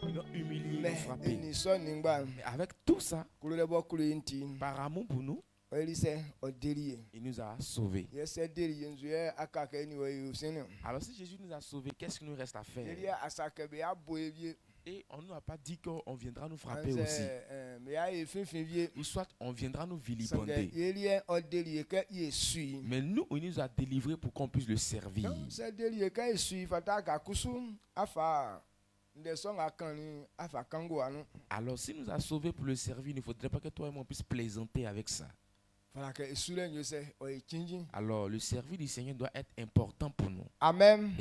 Ils l'ont humilié, ils l'ont frappé. Mais avec tout ça, par amour pour nous, il nous a sauvés. Alors si Jésus nous a sauvés, qu'est-ce qu'il nous reste à faire? Et on ne nous a pas dit qu'on viendra nous frapper aussi. Ou soit on viendra nous vilipender. Mais nous, il nous a délivrés pour qu'on puisse le servir. Alors s'il nous a sauvés pour le servir, il ne faudrait pas que toi et moi on puisse plaisanter avec ça. Alors le service du Seigneur doit être important pour nous. Amen.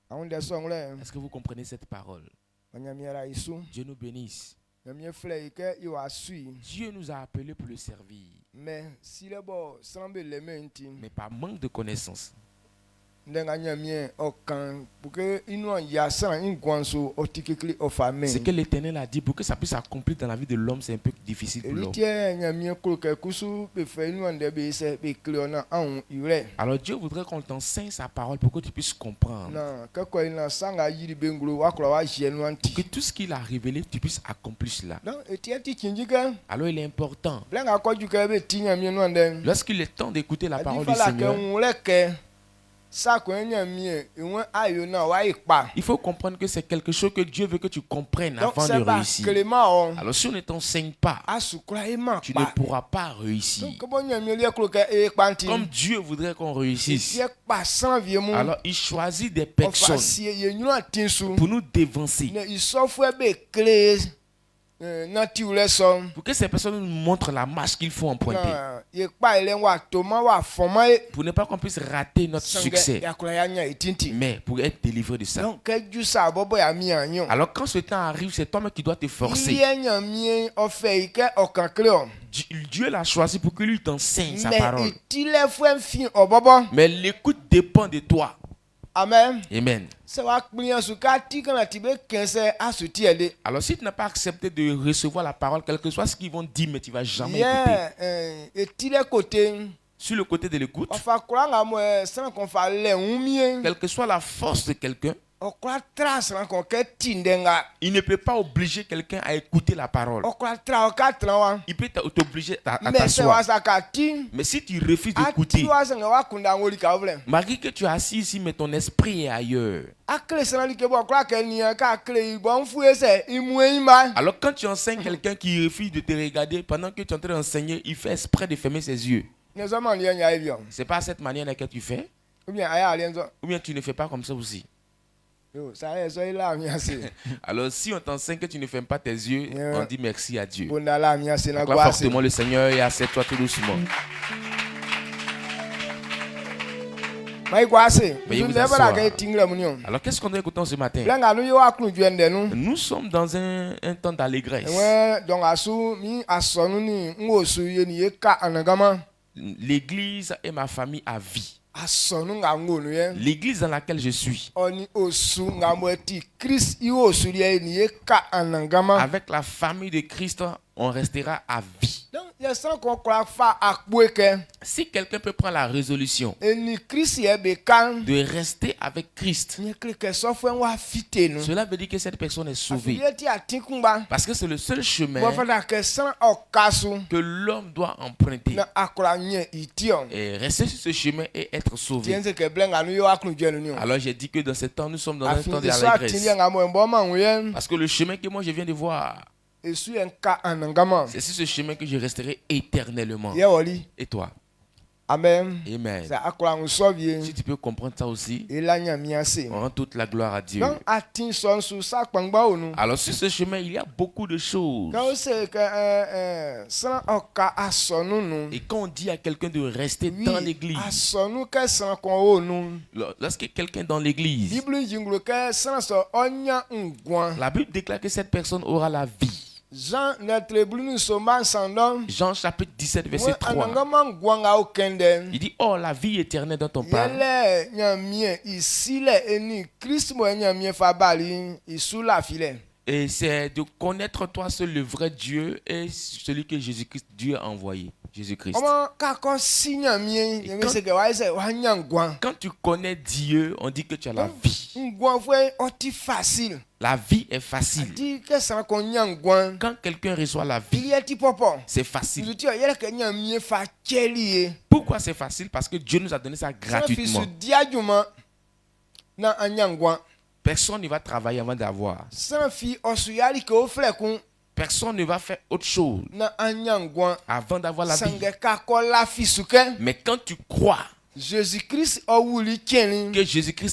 Amen. Est-ce que vous comprenez cette parole? Dieu nous bénisse. Dieu nous a appelés pour le servir. Mais par manque de connaissance. C'est que l'Éternel a dit pour que ça puisse s'accomplir dans la vie de l'homme, c'est un peu difficile pour l'homme. Alors Dieu voudrait qu'on t'enseigne sa parole pour que tu puisses comprendre. Que tout ce qu'il a révélé, tu puisses accomplir cela. Alors il est important. Lorsqu'il est temps d'écouter la parole du Seigneur, il faut comprendre que c'est quelque chose que Dieu veut que tu comprennes avant de réussir. Alors si on ne t'enseigne pas, tu ne pourras pas réussir. Comme Dieu voudrait qu'on réussisse, alors il choisit des personnes pour nous dévancer. Pour que ces personnes nous montrent la marche qu'il faut emprunter. Pour ne pas qu'on puisse rater notre succès. Mais pour être délivré de ça. Alors quand ce temps arrive, c'est toi-même qui dois te forcer. Dieu l'a choisi pour que lui t'enseigne sa parole. Mais l'écoute dépend de toi. Amen. Amen. Alors si tu n'as pas accepté de recevoir la parole, quel que soit ce qu'ils vont dire, mais tu ne vas jamais écouter. Sur le côté de l'écoute, quelle que soit la force de quelqu'un, il ne peut pas obliger quelqu'un à écouter la parole. Il peut t'obliger à t'asseoir. Mais si tu refuses d'écouter, malgré que tu es assis ici, mais ton esprit est ailleurs. Alors quand tu enseignes quelqu'un qui refuse de te regarder, pendant que tu es en train d'enseigner, il fait exprès de fermer ses yeux. C'est pas cette manière que tu fais? Ou bien tu ne fais pas comme ça aussi? Alors si on t'enseigne que tu ne fermes pas tes yeux, on dit merci à Dieu. Acclame fortement le Seigneur et assieds-toi tout doucement. Alors qu'est-ce qu'on doit écouter ce matin? Nous sommes dans un temps d'allégresse. L'église et ma famille à vie. L'église dans laquelle je suis, avec la famille de Christ, on restera à vie. Si quelqu'un peut prendre la résolution de rester avec Christ, cela veut dire que cette personne est sauvée. Parce que c'est le seul chemin que l'homme doit emprunter. Et rester sur ce chemin et être sauvé. Alors j'ai dit que dans ce temps, nous sommes dans un temps d'allégresse. Parce que le chemin que moi je viens de voir, c'est sur ce chemin que je resterai éternellement. Et toi? Amen. Amen. Si tu peux comprendre ça aussi, on rend toute la gloire à Dieu. Alors sur ce chemin, il y a beaucoup de choses. Et quand on dit à quelqu'un de rester dans l'église, lorsque quelqu'un est dans l'église, la Bible déclare que cette personne aura la vie. Jean chapitre 17 verset 3. Il dit, oh, la vie éternelle dont on parle. Et c'est de connaître toi seul le vrai Dieu et celui que Jésus-Christ, Dieu a envoyé. Jésus-Christ. Quand tu connais Dieu, on dit que tu as la vie. La vie est facile. Quand quelqu'un reçoit la vie, c'est facile. Pourquoi c'est facile? Parce que Dieu nous a donné ça gratuitement. Personne ne va travailler avant d'avoir. Personne ne va faire autre chose avant d'avoir la vie. Mais quand tu crois que Jésus-Christ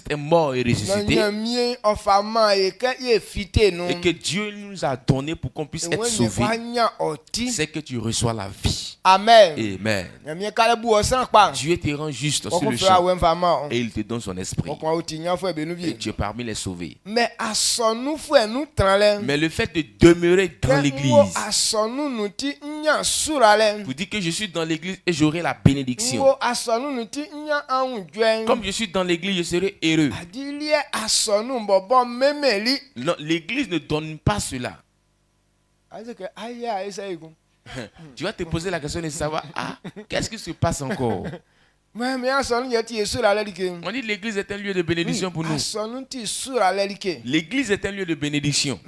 est mort et ressuscité et que Dieu nous a donné pour qu'on puisse être sauvés, c'est que tu reçois la vie. Amen. Amen. Dieu te rend juste sur le champ et il te donne son esprit. Et tu es parmi les sauvés. Mais le fait de demeurer dans l'église, vous dites que je suis dans l'église et j'aurai la bénédiction. Comme je suis dans l'église, je serai heureux. Non, l'église ne donne pas cela. Tu vas te poser la question de savoir, qu'est-ce qui se passe encore? On dit l'église est un lieu de bénédiction pour nous. L'église est un lieu de bénédiction.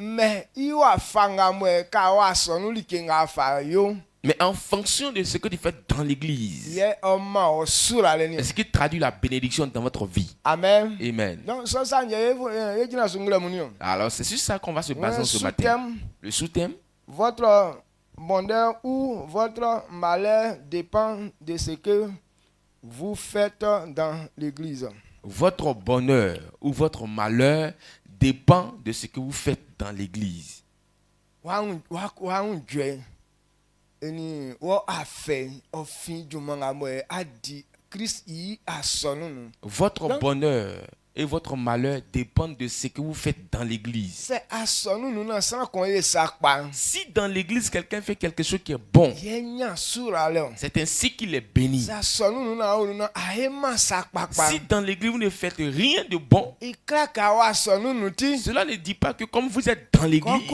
Mais en fonction de ce que tu fais dans l'église, est-ce qui traduit la bénédiction dans votre vie? Amen. Amen. Alors c'est sur ça qu'on va se baser ce matin. Le sous-thème. Votre bonheur ou votre malheur dépend de ce que vous faites dans l'église. Votre bonheur ou votre malheur dépend de ce que vous faites dans l'église. Votre bonheur et votre malheur dépendent de ce que vous faites dans l'église. Si dans l'église quelqu'un fait quelque chose qui est bon, c'est ainsi qu'il est béni. Si dans l'église vous ne faites rien de bon, cela ne dit pas que comme vous êtes dans l'église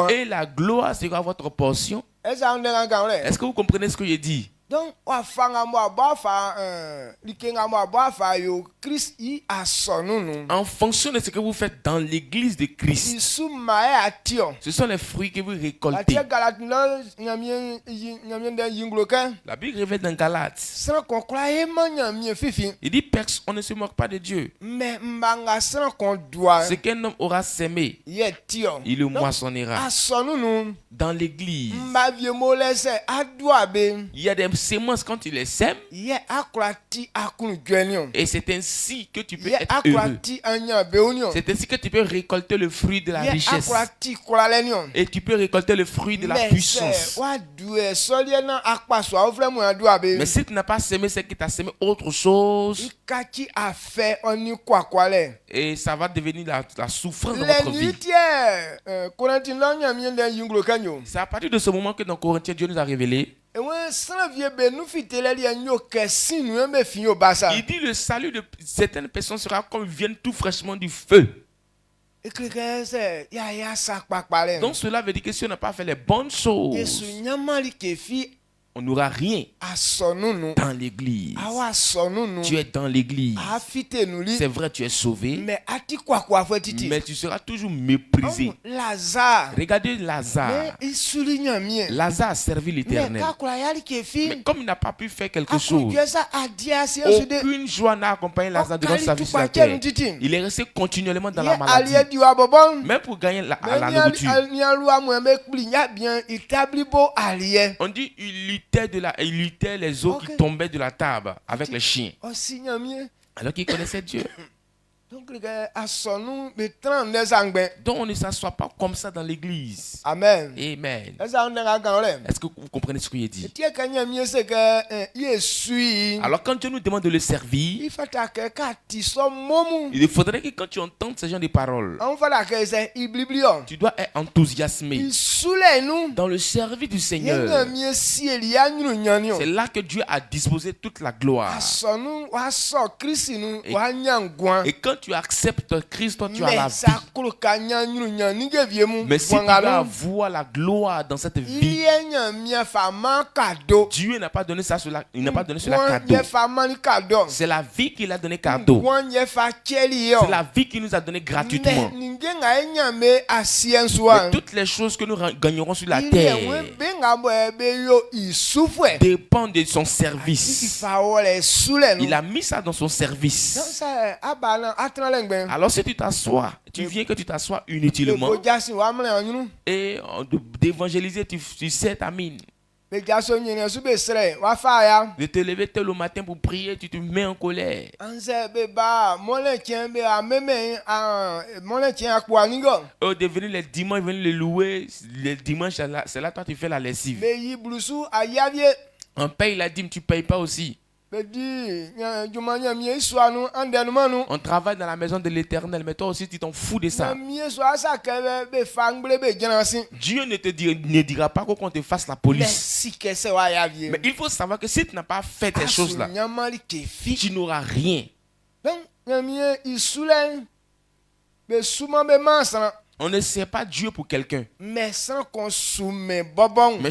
et la gloire sera votre portion. Est-ce que vous comprenez ce que je dis? Donc, en fonction de ce que vous faites dans l'église de Christ, ce sont les fruits que vous récoltez. La Bible révèle dans Galates, il dit on ne se moque pas de Dieu. Ce qu'un homme aura sémé, il le moissonnera. Dans l'église, il y a des sémences quand tu les sèmes, et c'est ainsi que tu peux être heureux. C'est ainsi que tu peux récolter le fruit de la richesse, et tu peux récolter le fruit de la puissance. Mais si tu n'as pas sémé, c'est que tu as sémé autre chose, et ça va devenir la souffrance de votre vie. C'est à partir de ce moment que dans Corinthiens, Dieu nous a révélé. Il dit le salut de certaines personnes sera comme viennent tout fraîchement du feu. Donc cela veut dire que si on n'a pas fait les bonnes choses, on n'aura rien dans l'église. Tu es dans l'église. C'est vrai, tu es sauvé. Mais tu seras toujours méprisé. Regardez Lazare. Lazare a servi l'Éternel. Mais comme il n'a pas pu faire quelque chose, aucune joie n'a accompagné Lazare durant sa vie sur la terre. Il est resté continuellement dans la maladie. Même pour gagner la nourriture. On dit il il luttait les os qui tombaient de la table avec les chiens. Alors qu'il connaissait Dieu. Donc on ne s'assoit pas comme ça dans l'église. Amen. Amen. Est-ce que vous comprenez ce qu'il dit? Alors quand Dieu nous demande de le servir, il faudrait que quand tu entends ce genre de paroles, tu dois être enthousiasmé dans le service du Seigneur. C'est là que Dieu a disposé toute la gloire. Et quand tu acceptes Christ, toi, tu as la vie. Mais si tu vas avoir la gloire dans cette vie, Dieu n'a pas donné ça cela, il n'a pas donné cela cadeau. C'est la vie qu'il a donné cadeau. C'est la vie qu'il nous a donné gratuitement. Mais toutes les choses que nous gagnerons sur la terre dépendent de son service. Il a mis ça dans son service. Alors si tu t'assois, tu viens que tu t'assois inutilement et d'évangéliser, tu sais ta mine. De te lever tôt le matin pour prier, tu te mets en colère. De venir les dimanches, venir les louer, les dimanches, c'est là toi tu fais la lessive. On paye la dîme, tu ne payes pas aussi. On travaille dans la maison de l'Éternel, mais toi aussi tu t'en fous de ça. Dieu ne dira pas qu'on te fasse la police. Mais il faut savoir que si tu n'as pas fait ces choses-là, tu n'auras rien. On ne sait pas Dieu pour quelqu'un. Mais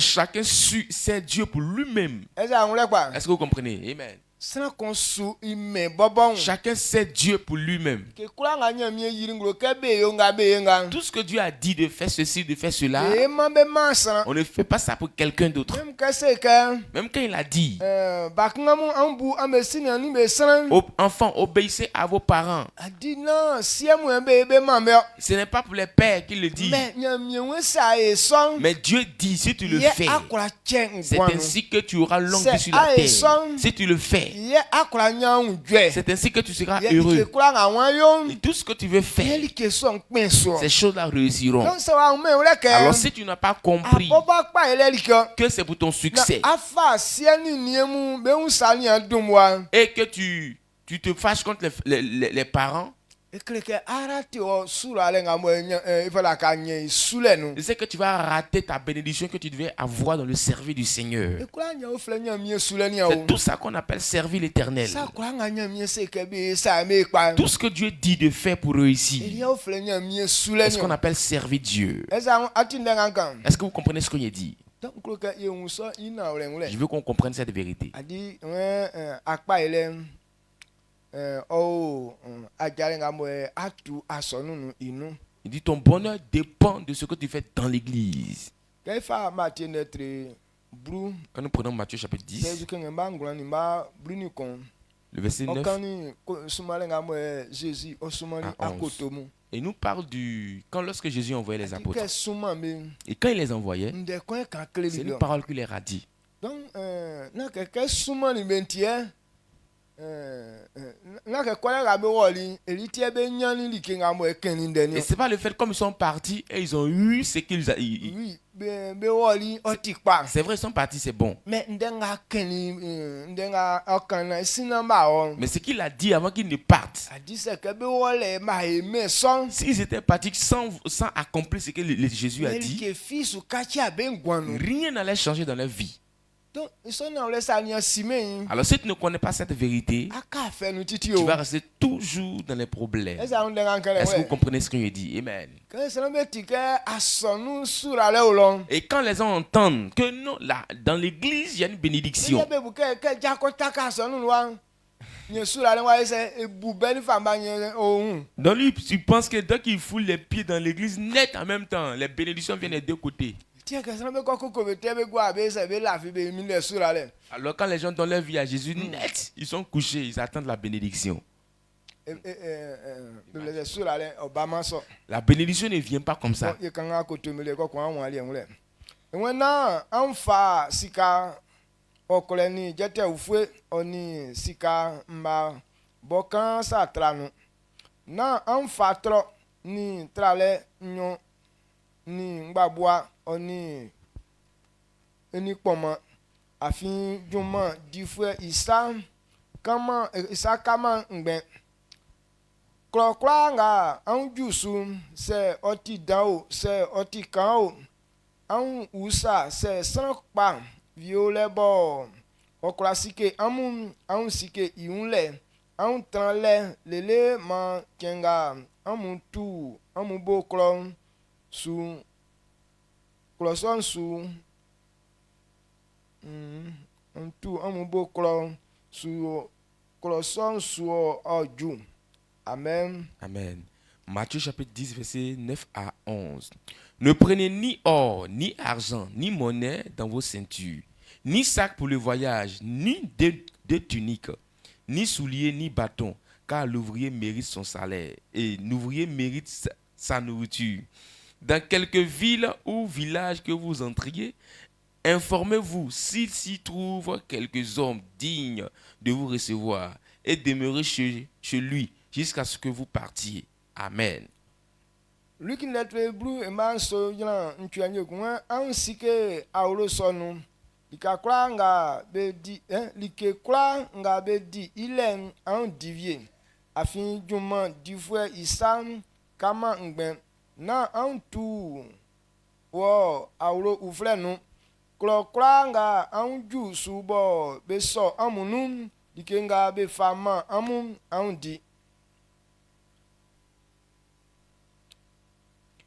chacun sait Dieu pour lui-même. Est-ce que vous comprenez? Amen. Chacun sait Dieu pour lui-même. Tout ce que Dieu a dit de faire ceci, de faire cela, on ne fait pas ça pour quelqu'un d'autre. Même quand il a dit, enfants, obéissez à vos parents. Ce n'est pas pour les pères qui le disent. Mais Dieu dit, si tu le fais, c'est ainsi que tu auras longue vie sur la terre. Si tu le fais, c'est ainsi que tu seras heureux. Et tout ce que tu veux faire, ces choses-là réussiront. Alors si tu n'as pas compris que c'est pour ton succès et que tu te fâches contre les parents, c'est que tu vas rater ta bénédiction que tu devais avoir dans le service du Seigneur. C'est tout ça qu'on appelle servir l'Éternel. Tout ce que Dieu dit de faire pour réussir, c'est ce qu'on appelle servir Dieu. Est-ce que vous comprenez ce qu'on a dit? Je veux qu'on comprenne cette vérité. Il dit ton bonheur dépend de ce que tu fais dans l'église. Quand nous prenons Matthieu chapitre 10, le verset 9 à 11, et nous parle lorsque Jésus envoyait les apôtres. Et quand il les envoyait, c'est une parole qu'il leur a dit. Et c'est pas le fait comme ils sont partis et ils ont eu ce qu'ils ont. C'est vrai, ils sont partis, c'est bon. Mais ce qu'il a dit avant qu'ils ne partent, s'ils étaient partis sans accomplir ce que Jésus a dit, rien n'allait changer dans leur vie. Alors si tu ne connais pas cette vérité, tu vas rester toujours dans les problèmes. Est-ce que vous comprenez ce que je dis? Amen. Et quand les gens entendent que non, là, dans l'église, il y a une bénédiction, donc lui, tu penses que dès qu'il foule les pieds dans l'église, net en même temps, les bénédictions viennent des deux côtés. Alors quand les gens donnent leur vie à Jésus, net, ils sont couchés, ils attendent la bénédiction. La bénédiction ne vient pas comme ça. okoleni jete ufwe oni sika mba bokan satranu na anfatro ni trale nyon ni ngbabua oni eni poma afin juma difwe isa kama ngben klokla nga anjusu se oti dao se oti kan an usa se sanpa viole bo oklasike amun sike iunle an tranle lele ma kenga amun tu amun bo klon su kloson su tu amun bo klon su kloson su oju. Amen. Amen. Matthieu chapitre 10, verset 9 à 11. Ne prenez ni or, ni argent, ni monnaie dans vos ceintures, ni sac pour le voyage, ni deux tuniques, ni souliers, ni bâtons, car l'ouvrier mérite son salaire et l'ouvrier mérite sa nourriture. Dans quelque ville ou village que vous entriez, informez-vous s'il s'y trouve quelques hommes dignes de vous recevoir et demeurez chez lui jusqu'à ce que vous partiez. Amen. Luki lettre blue et man so yana ntuanye kuma an sike awlo sonu likakra nga be di like kra nga be di ilen an divie afin juma difwe isam kama ngben na an tu wo awlo uflenu kra nga an ju subo be so amunu like nga be fama amun an di.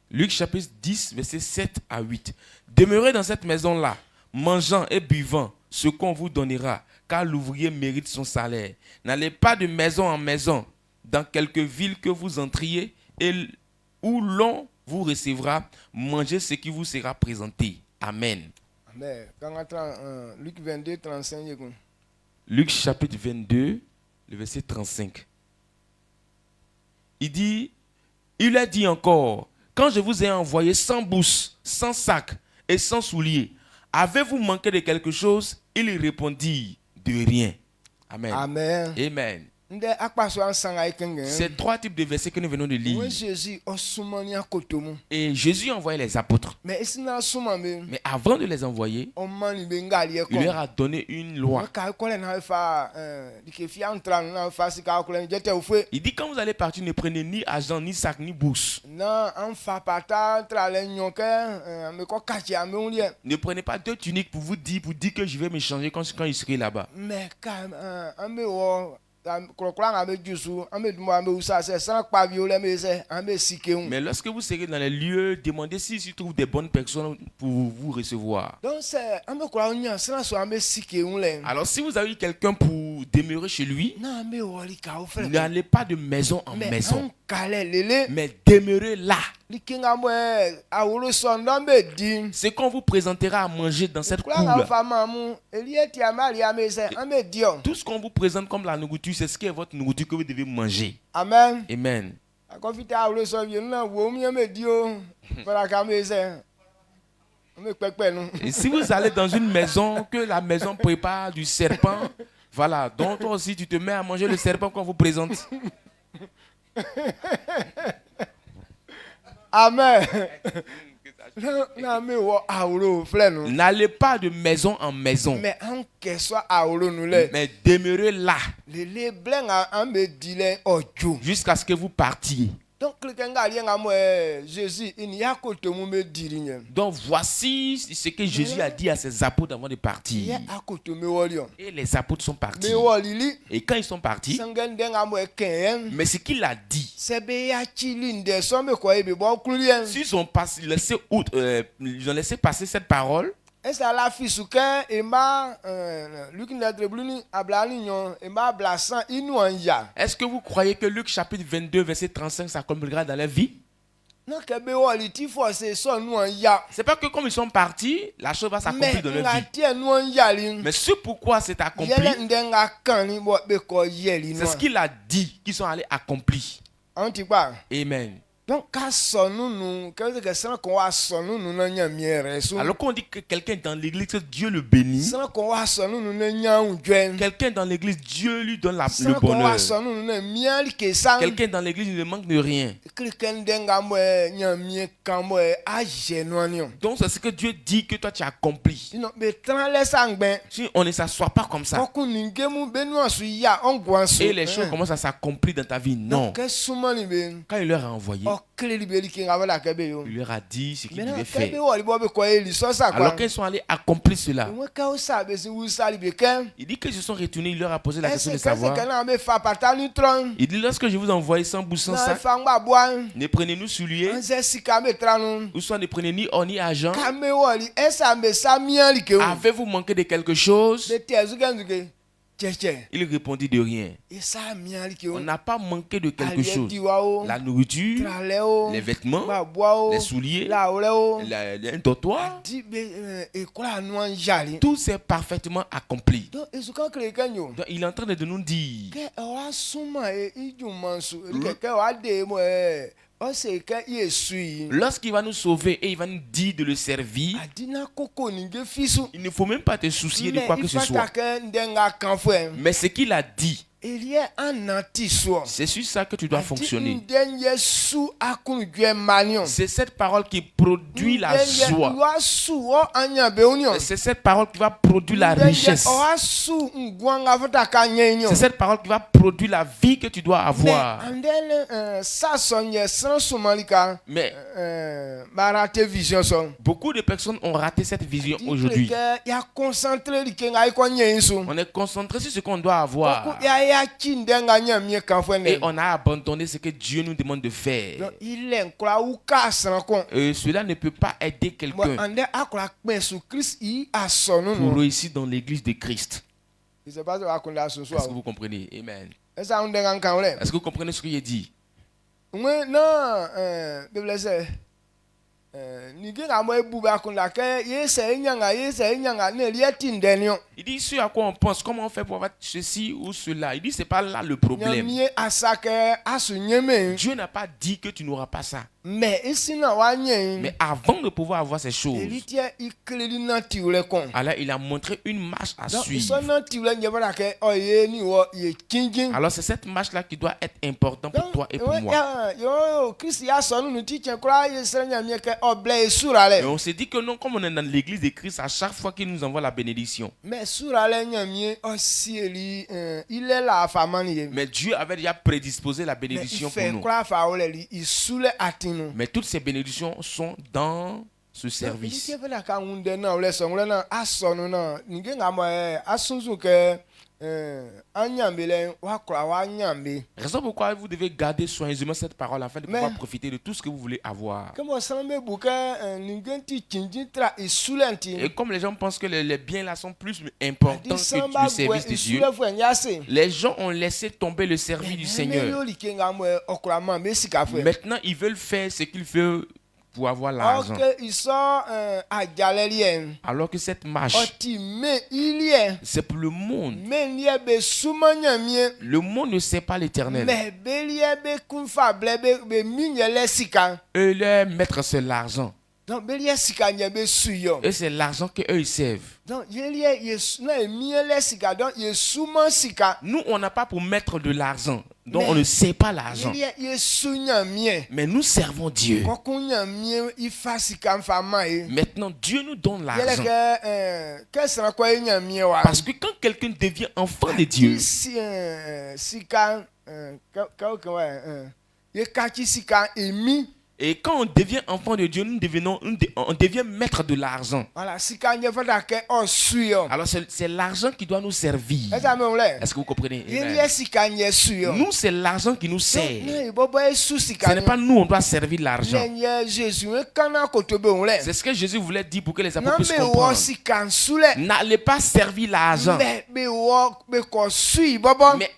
Luc chapitre 10, versets 7 à 8. Demeurez dans cette maison-là, mangeant et buvant ce qu'on vous donnera, car l'ouvrier mérite son salaire. N'allez pas de maison en maison, dans quelque ville que vous entriez, et où l'on vous recevra, mangez ce qui vous sera présenté. Amen. Amen. Luc 22, 35. Luc chapitre 22, le verset 35. Il a dit encore, quand je vous ai envoyé sans bourse, sans sac et sans souliers, avez-vous manqué de quelque chose? Il répondit, de rien. Amen. Amen. Amen. C'est trois types de versets que nous venons de lire. Et Jésus a envoyé les apôtres. Mais avant de les envoyer, il leur a donné une loi. Il dit, quand vous allez partir, ne prenez ni argent, ni sac, ni bourse. Ne prenez pas deux tuniques pour dire que je vais me changer quand je serai là-bas. Mais lorsque vous serez dans les lieux, demandez s'il se trouve des bonnes personnes pour vous recevoir. Alors si vous avez quelqu'un pour demeurer chez lui, n'allez pas de maison en maison, mais demeurez là. C'est qu'on vous présentera à manger dans cette cour. Tout ce qu'on vous présente comme la nourriture, c'est ce qui est votre nourriture que vous devez manger. Amen. Amen. Et si vous allez dans une maison, que la maison prépare du serpent, voilà, donc toi aussi tu te mets à manger le serpent qu'on vous présente. Amen. N'allez pas de maison en maison, mais demeurez là jusqu'à ce que vous partiez. Donc voici ce que Jésus a dit à ses apôtres avant de partir. Et les apôtres sont partis. Et quand ils sont partis, mais ce qu'il a dit, s'ils ont laissé passer cette parole, est-ce que vous croyez que Luc chapitre 22 verset 35 s'accomplira dans leur vie? C'est pas que comme ils sont partis, la chose va s'accomplir dans leur vie. Mais ce pourquoi c'est accompli, c'est ce qu'il a dit qu'ils sont allés accomplir. Amen. Donc, alors qu'on dit que quelqu'un est dans l'église, Dieu le bénit. Quelqu'un dans l'église, Dieu lui donne le bonheur. Quelqu'un dans l'église, il ne manque de rien. Donc c'est ce que Dieu dit que toi tu as accompli. Si on ne s'assoit pas comme ça et les choses commencent à s'accomplir dans ta vie, non. Quand il leur a envoyé, il leur a dit ce qu'ils devaient faire. Alors qu'ils sont allés accomplir cela, il dit qu'ils se sont retournés, il leur a posé la question de savoir. Il dit, lorsque je vous envoie sans bout sans sac, ne prenez nous souliers, ou soit ne prenez ni or ni argent. Avez-vous manqué de quelque chose? Il répondit de rien. On n'a pas manqué de quelque chose. La nourriture, les vêtements, les souliers, un dortoir, tout s'est parfaitement accompli. Donc, il est en train de nous dire lorsqu'il va nous sauver et il va nous dire de le servir, il ne faut même pas te soucier de quoi que ce soit. Mais ce qu'il a dit, c'est sur ça que tu dois fonctionner. C'est cette parole qui produit la joie. C'est cette parole qui va produire la richesse. C'est cette parole qui va produire la vie que tu dois avoir. Mais beaucoup de personnes ont raté cette vision aujourd'hui. On est concentré sur ce qu'on doit avoir. Et on a abandonné ce que Dieu nous demande de faire. Et cela ne peut pas aider quelqu'un pour réussir dans l'église de Christ. Est-ce que vous comprenez? Amen. Est-ce que vous comprenez ce qu'il dit? Il dit ce à quoi on pense, comment on fait pour avoir ceci ou cela. Il dit c'est pas là le problème. Dieu n'a pas dit que tu n'auras pas ça. Mais avant de pouvoir avoir ces choses, alors il a montré une marche à suivre. Alors c'est cette marche là qui doit être importante pour toi et pour moi. Et on s'est dit que non, comme on est dans l'église de Christ, à chaque fois qu'il nous envoie la bénédiction. Mais Dieu avait déjà prédisposé la bénédiction pour nous. Mais toutes ces bénédictions sont dans ce service. Raison pourquoi vous devez garder soigneusement cette parole afin de pouvoir profiter de tout ce que vous voulez avoir. Et comme les gens pensent que les biens là sont plus importants que le service de Dieu, les gens ont laissé tomber le service du Seigneur. Maintenant ils veulent faire ce qu'ils veulent pour avoir l'argent. Alors que cette marche, c'est pour le monde. Le monde ne sait pas l'Éternel. Eux, leur maître, c'est l'argent. Et c'est l'argent qu'eux ils servent. Nous, on n'a pas pour mettre de l'argent. Donc on ne sait pas l'argent. Mais nous servons Dieu. Maintenant, Dieu nous donne l'argent. Parce que quand quelqu'un devient enfant de Dieu, et quand on devient enfant de Dieu, on devient maître de l'argent. Alors c'est l'argent qui doit nous servir. Est-ce que vous comprenez? Nous, c'est l'argent qui nous sert. Ce n'est pas nous, on doit servir l'argent. C'est ce que Jésus voulait dire pour que les apôtres puissent comprendre. N'allez pas servir l'argent, mais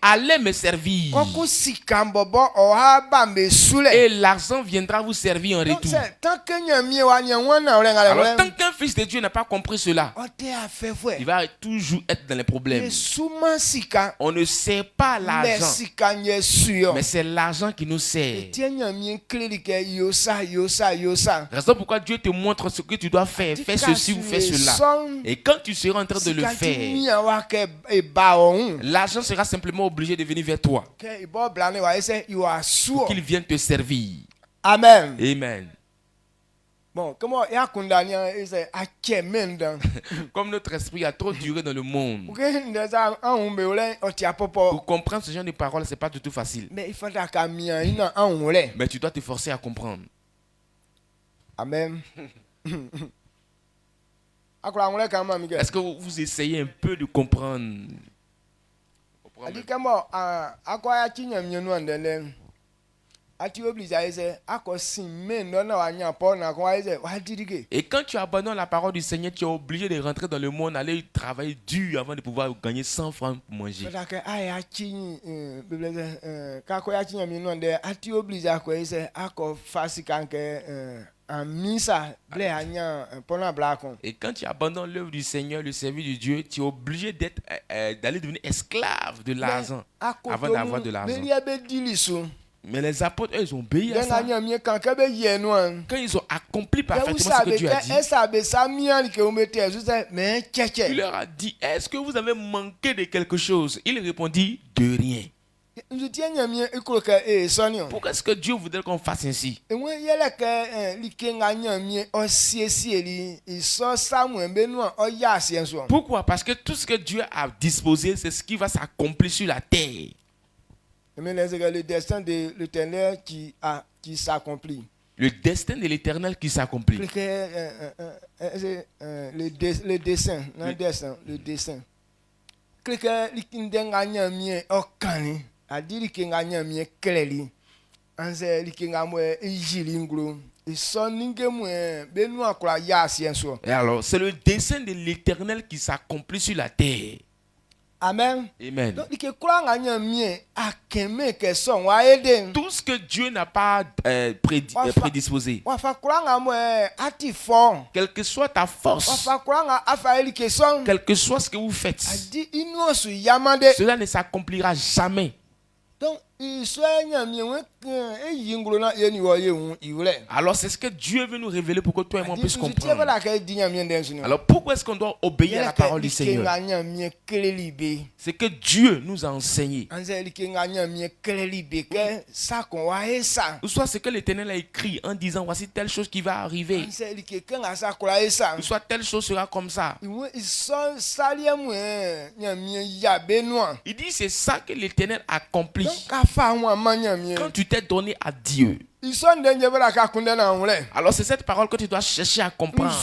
allez me servir. Et l'argent viendra vous vous servir en retour. Alors, tant qu'un fils de Dieu n'a pas compris cela, il va toujours être dans les problèmes. On ne sert pas l'argent, mais c'est l'argent qui nous sert. Raison pourquoi Dieu te montre ce que tu dois faire. Fais ceci ou fais cela. Et quand tu seras en train de le faire, l'argent sera simplement obligé de venir vers toi pour qu'il vienne te servir. Amen. Amen. Bon, comment comme notre esprit a trop duré dans le monde, pour comprendre ce genre de paroles, c'est pas du tout facile. Mais tu dois te forcer à comprendre. Amen. Est-ce que vous essayez un peu de comprendre? Et quand tu abandonnes la parole du Seigneur, tu es obligé de rentrer dans le monde, aller travailler dur avant de pouvoir gagner 100 francs pour manger. Et quand tu abandonnes l'œuvre du Seigneur, le service de Dieu, tu es obligé d'aller devenir esclave de l'argent avant d'avoir de l'argent. Mais les apôtres, eux, ils ont obéi à ça. Quand ils ont accompli parfaitement ce que Dieu a dit, il leur a dit, est-ce que vous avez manqué de quelque chose? Il répondit, de rien. Pourquoi est-ce que Dieu voudrait qu'on fasse ainsi? Pourquoi? Parce que tout ce que Dieu a disposé, c'est ce qui va s'accomplir sur la terre. Le destin de l'Éternel qui s'accomplit. Le destin de l'Éternel qui s'accomplit. Le dessin. Et alors, c'est le dessein de l'Éternel qui s'accomplit sur la terre. Amen. Amen. Tout ce que Dieu n'a pas prédisposé, quelle que soit ta force, quel que soit ce que vous faites, cela ne s'accomplira jamais. Alors c'est ce que Dieu veut nous révéler pour que toi et moi puissions comprendre. Alors pourquoi est-ce qu'on doit obéir à la parole du Seigneur? C'est que Dieu nous a enseigné. Ou soit ce que l'Éternel a écrit en disant voici telle chose qui va arriver. Ou soit telle chose sera comme ça. Il dit c'est ça que l'Éternel accomplit. Quand tu t'es donné à Dieu. Alors c'est cette parole que tu dois chercher à comprendre.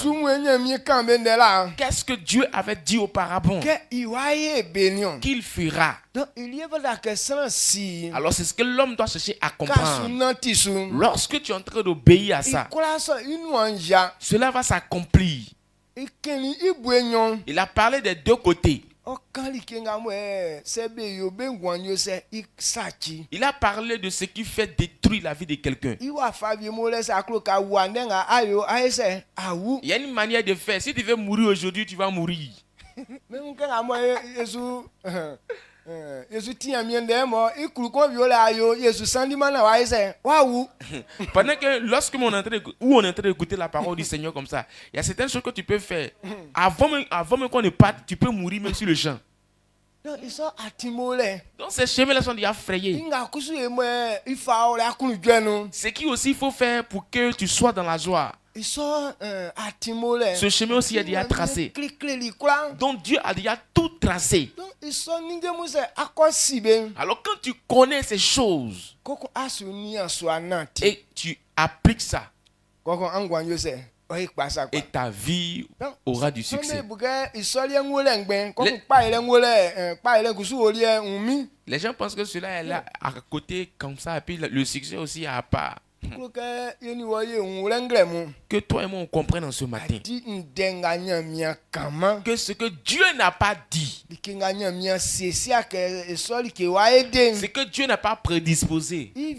Qu'est-ce que Dieu avait dit auparavant qu'il fera? Alors c'est ce que l'homme doit chercher à comprendre. Lorsque tu es en train d'obéir à ça, cela va s'accomplir. Il a parlé des deux côtés. Il a parlé de ce qui fait détruire la vie de quelqu'un. Il y a une manière de faire. Si tu veux mourir aujourd'hui, tu vas mourir. Pendant que lorsque on est en train d'écouter la parole du Seigneur comme ça, il y a certaines choses que tu peux faire. Avant même qu'on ne parte, tu peux mourir même sur le champ. Donc ces chemins-là sont déjà frayés. Ce qui aussi il faut faire pour que tu sois dans la joie. Ce chemin aussi est déjà tracé. Donc Dieu a déjà tout tracé. Alors quand tu connais ces choses et tu appliques ça, et ta vie aura du succès. Les gens pensent que cela est là à côté comme ça et puis le succès aussi à part. Que toi et moi on comprenne en ce matin que ce que Dieu n'a pas dit, ce que Dieu n'a pas prédisposé, rien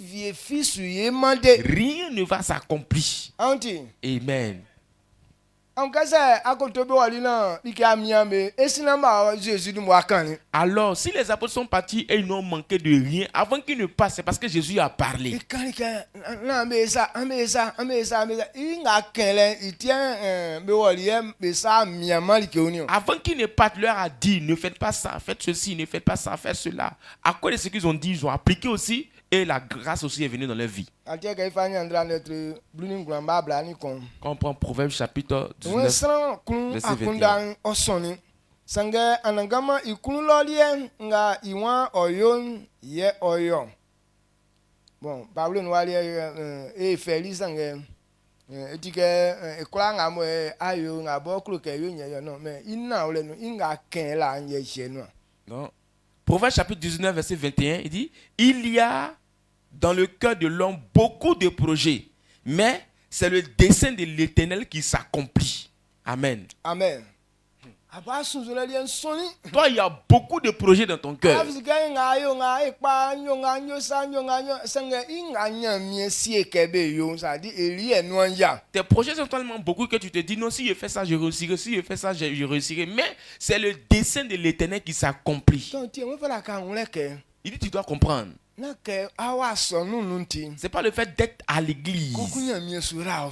ne va s'accomplir. Amen. Alors, si les apôtres sont partis et ils n'ont manqué de rien, avant qu'ils ne passent, c'est parce que Jésus a parlé. Avant qu'ils ne partent, leur a dit, ne faites pas ça, faites ceci, ne faites pas ça, faites cela. À quoi de ce qu'ils ont dit, ils ont appliqué aussi. Et la grâce aussi est venue dans leur vie. Quand on prend Proverbe chapitre 19, verset 21. Bon, non. Proverbe chapitre 19, verset 21, il dit, il y a dans le cœur de l'homme beaucoup de projets, mais c'est le dessein de l'Éternel qui s'accomplit. Amen. Amen. Toi, il y a beaucoup de projets dans ton cœur. Tes projets sont tellement beaucoup que tu te dis non, si je fais ça, je réussirai, si je fais ça, je réussirai. Mais c'est le dessein de l'Éternel qui s'accomplit. Il dit tu dois comprendre. C'est pas le fait d'être à l'église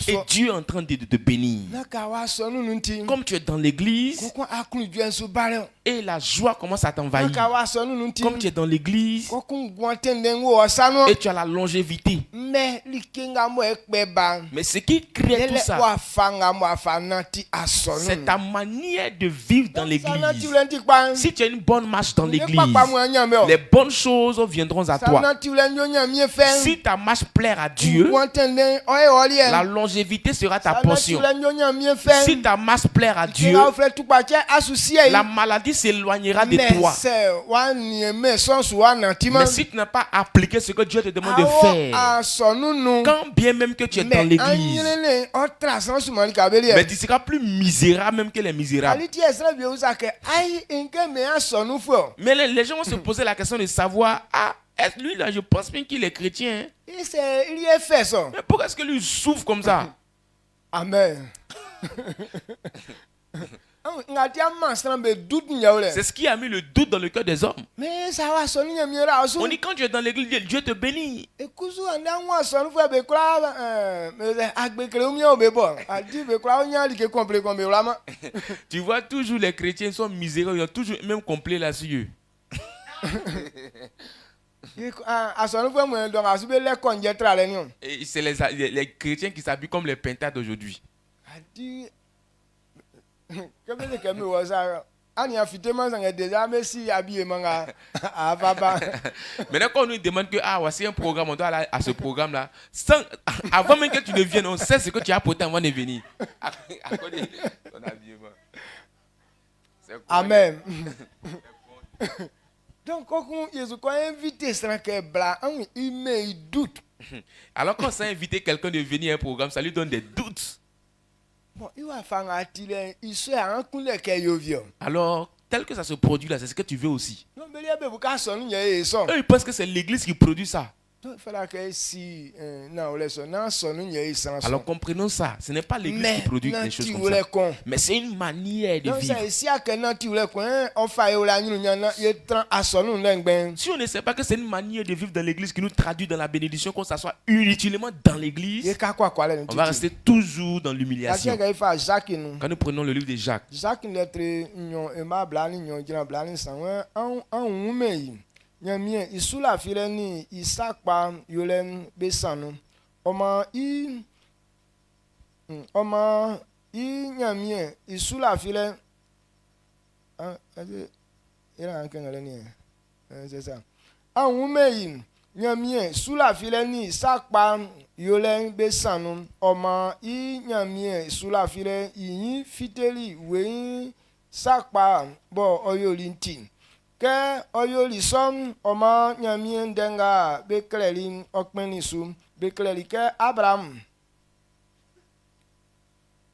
et Dieu est en train de te bénir. Comme tu es dans l'église et la joie commence à t'envahir. Comme tu es dans l'église et tu as la longévité. Mais ce qui crée tout ça, c'est ta manière de vivre dans l'église. Si tu as une bonne marche dans l'église, les bonnes choses viendront à toi. Si ta marche plaire à Dieu, la longévité sera ta portion. Si ta marche plaire à Dieu, la maladie s'éloignera de toi. Mais si tu n'as pas appliqué ce que Dieu te demande de faire, quand bien même que tu es dans l'église, mais tu seras plus misérable même que les misérables. Mais les gens vont se poser la question de savoir, lui là, je pense bien qu'il est chrétien. Il est fait ça. Mais pourquoi est-ce que lui souffre comme ça? Amen. C'est ce qui a mis le doute dans le cœur des hommes. Mais ça va sonner. On dit quand tu es dans l'église, Dieu te bénit. Tu vois toujours les chrétiens sont misérables, ils ont toujours même complet là-dessus. Et c'est les chrétiens qui s'habillent comme les pintades d'aujourd'hui. Maintenant, quand on nous demande que voici un programme, on doit aller à ce programme-là. Avant même que tu ne viennes, on sait ce que tu as porté avant de venir. Amen. Donc, quand Jésus a invité il doute. Alors, quand ça a invité quelqu'un de venir à un programme, ça lui donne des doutes. Bon, alors, tel que ça se produit là, c'est ce que tu veux aussi. Eux, ils pensent que c'est l'église qui produit ça. Alors comprenons ça, ce n'est pas l'église qui produit des choses comme ça, mais c'est une manière de vivre. Si on ne sait pas que c'est une manière de vivre dans l'église qui nous traduit dans la bénédiction, qu'on s'assoit inutilement dans l'église, on va rester toujours dans l'humiliation. Quand nous prenons le livre de Jacques, nyamie isula fileni isakpa yolen besanu oma i nyamie isula filen ira ankengale ni c'est ça awumeyi nyamie isula fileni isakpa yolen besanu oma i nyamie isula filen yin fiteli we sakpa bo oyolinti ke oyoli som oma nyamien denga beklelin okpenisu Beklelike Abraham.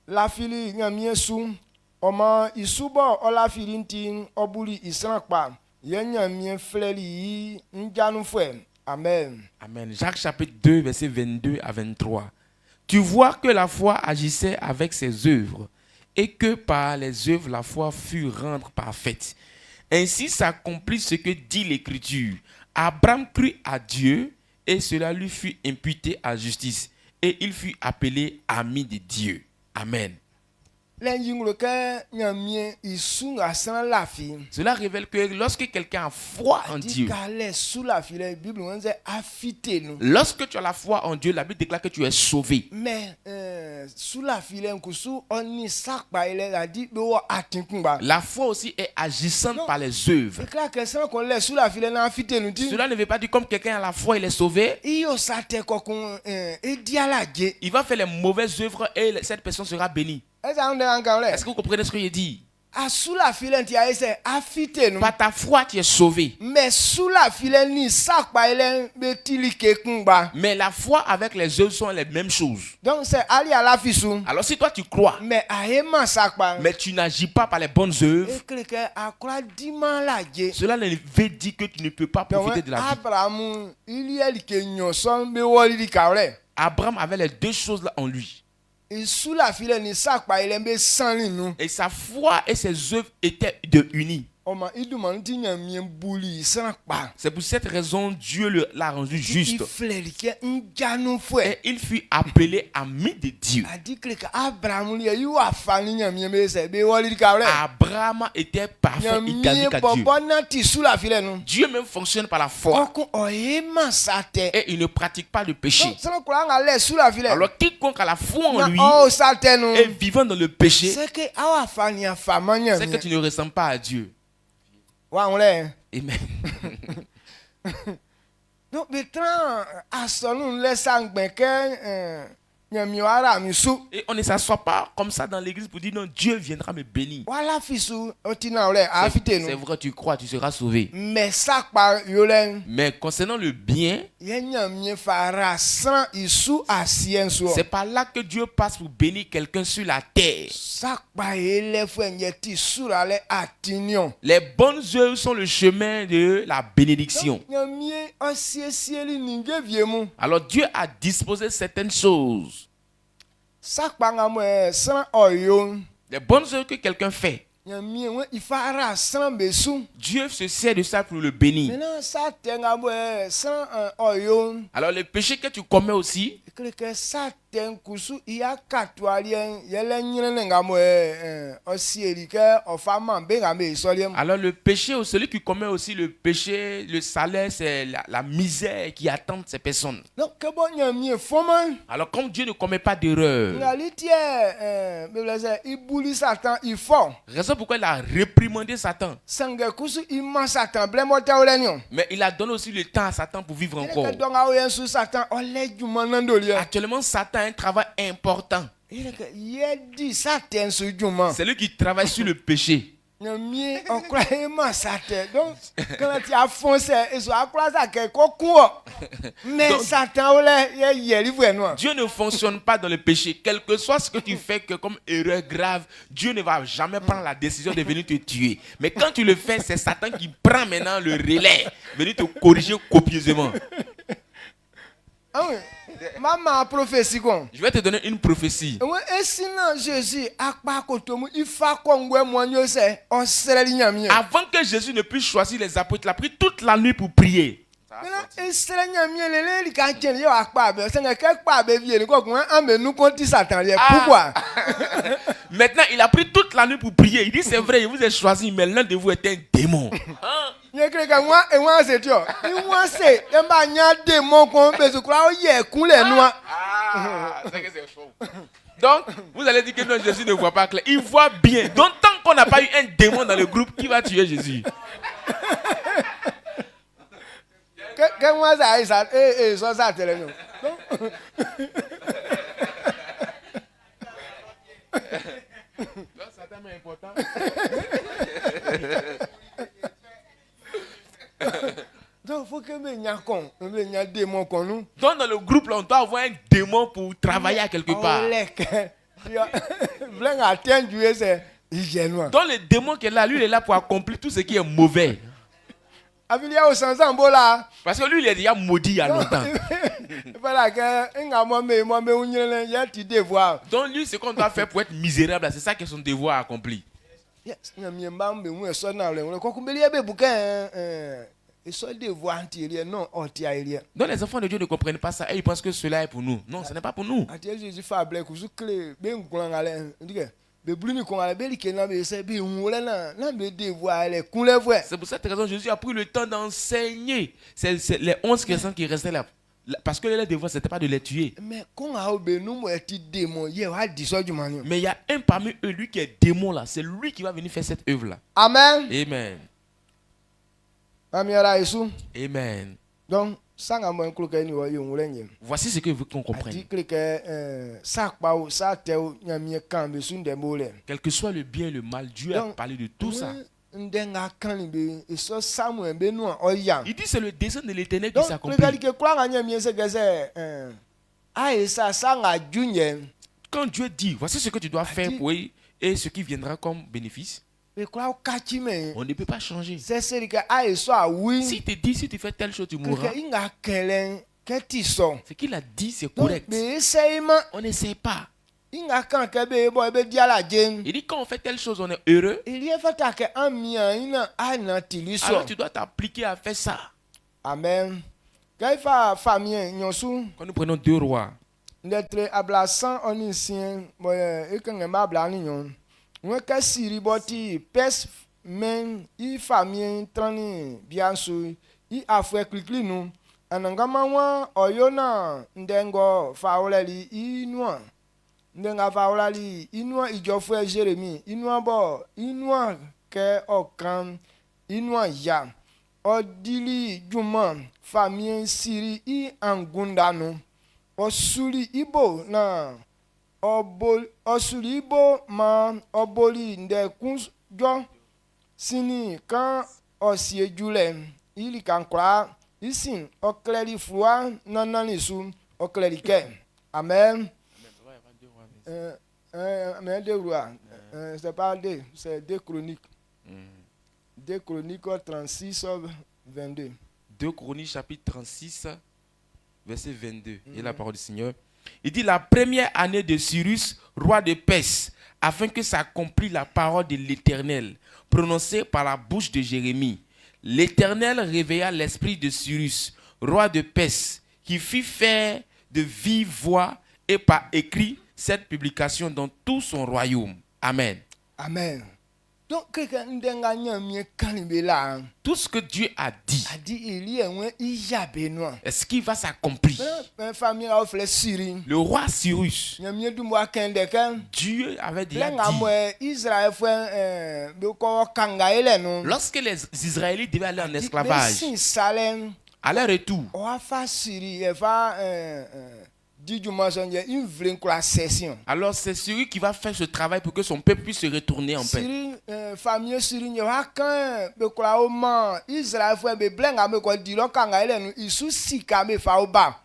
La fili nyamie su. Oma isubo ola filintin obuli isrankpa. Yen nyamie fleli njanu fwe. Amen. Amen. Jacques chapitre 2, verset 22 à 23. Tu vois que la foi agissait avec ses œuvres et que par les œuvres la foi fut rendue parfaite. Ainsi s'accomplit ce que dit l'Écriture. Abraham crut à Dieu et cela lui fut imputé à justice et il fut appelé ami de Dieu. Amen. Cela révèle que lorsque quelqu'un a foi en Dieu, lorsque tu as la foi en Dieu, la Bible déclare que tu es sauvé. Mais la foi aussi est agissante par les œuvres. Cela ne veut pas dire comme quelqu'un a la foi, il est sauvé. Il va faire les mauvaises œuvres et cette personne sera bénie. Est-ce que vous comprenez ce que je dis? Par ta foi, tu es sauvé. Mais la foi avec les œuvres sont les mêmes choses. Alors si toi tu crois, mais tu n'agis pas par les bonnes œuvres, cela ne veut dire que tu ne peux pas profiter de la vie. Abraham avait les deux choses là en lui. Et sa foi et ses œuvres étaient unies. C'est pour cette raison Dieu l'a rendu juste. Et il fut appelé ami de Dieu. Abraham était parfait, identique à Dieu. Dieu même fonctionne par la foi. Et il ne pratique pas le péché. Alors quiconque a la foi en lui et vivant dans le péché, c'est que tu ne ressembles pas à Dieu. Amen. Donc, et on ne s'assoit pas comme ça dans l'église pour dire non, Dieu viendra me bénir. C'est vrai, tu crois, tu seras sauvé. Mais concernant le bien, c'est par là que Dieu passe pour bénir quelqu'un sur la terre. Les bonnes œuvres sont le chemin de la bénédiction. Alors Dieu a disposé certaines choses. Les bonnes œuvres que quelqu'un fait, Dieu se sert de ça pour le bénir. Alors le péché que tu commets aussi, alors le péché, celui qui commet aussi le péché, le salaire, c'est la misère qui attend ces personnes. Alors comme Dieu ne commet pas d'erreur, raison pourquoi il a réprimandé Satan. Mais il a donné aussi le temps à Satan pour vivre encore. Actuellement, Satan a un travail important. C'est lui qui travaille sur le péché. Mais Dieu ne fonctionne pas dans le péché. Quel que soit ce que tu fais comme erreur grave, Dieu ne va jamais prendre la décision de venir te tuer. Mais quand tu le fais, c'est Satan qui prend maintenant le relais, venir te corriger copieusement. Maman prophétie quoi? Je vais te donner une prophétie. Avant que Jésus ne puisse choisir les apôtres, il a pris toute la nuit pour prier. Pourquoi? Maintenant, il a pris toute la nuit pour prier. Il dit c'est vrai, il vous a choisi, mais l'un de vous est un démon. Donc, vous allez dire que non, Jésus ne voit pas clair. Il voit bien. Donc, tant qu'on n'a pas eu un démon dans le groupe, qui va tuer Jésus? Satan est important. Donc, il faut que dans le groupe, là, on doit avoir un démon pour travailler à quelque part. Dans le démon qui est là, lui, il est là pour accomplir tout ce qui est mauvais. Parce que lui, il est déjà maudit il y a longtemps. Donc lui, ce qu'on doit faire pour être misérable, c'est ça qui est son devoir accompli. Donc les enfants de Dieu ne comprennent pas ça et ils pensent que cela est pour nous. Non, ce n'est pas pour nous. C'est pour cette raison que Jésus a pris le temps d'enseigner. C'est les 11 personnes qui restaient là. Parce que les devoirs, ce n'était pas de les tuer. Mais il y a un parmi eux, lui qui est démon là. C'est lui qui va venir faire cette œuvre là. Amen. Amen. Amen. Donc, voici ce que vous compreniez. Quel que soit le bien et le mal, Dieu a parlé de tout ça. Il dit c'est le dessein de l'Éternel qui s'accomplit. Quand Dieu dit voici ce que tu dois faire pour eux et ce qui viendra comme bénéfice, on ne peut pas changer. Si te dit si tu fais telle chose tu mourras, ce qu'il a dit c'est correct. On n'essaie pas. Il dit quand on fait telle chose on est heureux. Alors tu dois t'appliquer à faire ça. Amen. Quand nous prenons 2 rois, Ndenga faulali inua ijofwe Jérémie inua bo inua ke okran inua ya odili juma famien siri I angundano osuli ibo na osuli ibo ma oboli nde kunjo sini kan osiejule ili kankra isin okleri flua nananisu oklerike. Amen. Mais 2 rois, c'est pas 2, c'est 2 Chroniques. 2 Chroniques 36, 22. 2 Chroniques chapitre 36, verset 22. Et la parole du Seigneur. Il dit la première année de Cyrus, roi de Perse, afin que s'accomplisse la parole de l'Éternel, prononcée par la bouche de Jérémie. L'Éternel réveilla l'esprit de Cyrus, roi de Perse, qui fit faire de vive voix et par écrit cette publication dans tout son royaume. Amen. Amen. Donc, tout ce que Dieu a dit, est-ce qu'il va s'accomplir? Le roi Cyrus, Dieu avait déjà dit, lorsque les Israélites devaient aller en esclavage, à leur retour, alors c'est celui qui va faire ce travail pour que son peuple puisse se retourner en paix.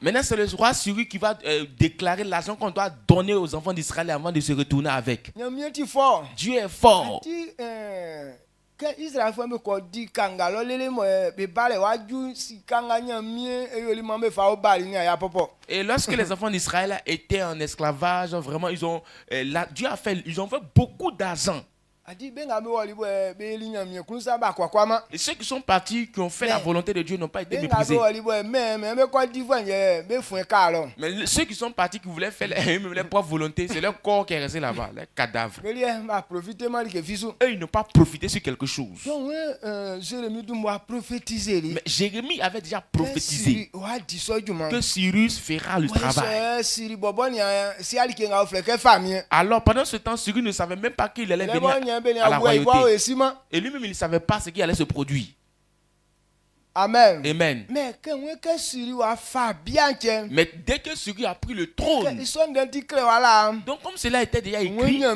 Maintenant c'est le roi Syrie qui va déclarer l'argent qu'on doit donner aux enfants d'Israël avant de se retourner avec. Dieu est fort. Et lorsque les enfants d'Israël étaient en esclavage, vraiment Dieu a fait, ils ont fait beaucoup d'argent. Et ceux qui sont partis, qui ont fait la volonté de Dieu, n'ont pas été méprisés. Mais ceux qui sont partis, qui voulaient faire leur propre volonté, c'est leur corps qui est resté là-bas, leur cadavre. Eux, ils n'ont pas profité sur quelque chose. Mais Jérémie avait déjà prophétisé que Cyrus fera le travail. Alors pendant ce temps, Cyrus ne savait même pas qu'il allait venir à la royauté. Et lui-même, il ne savait pas ce qui allait se produire. Amen. Amen. Mais dès que Cyrus a pris le trône, donc comme cela était déjà écrit, Dieu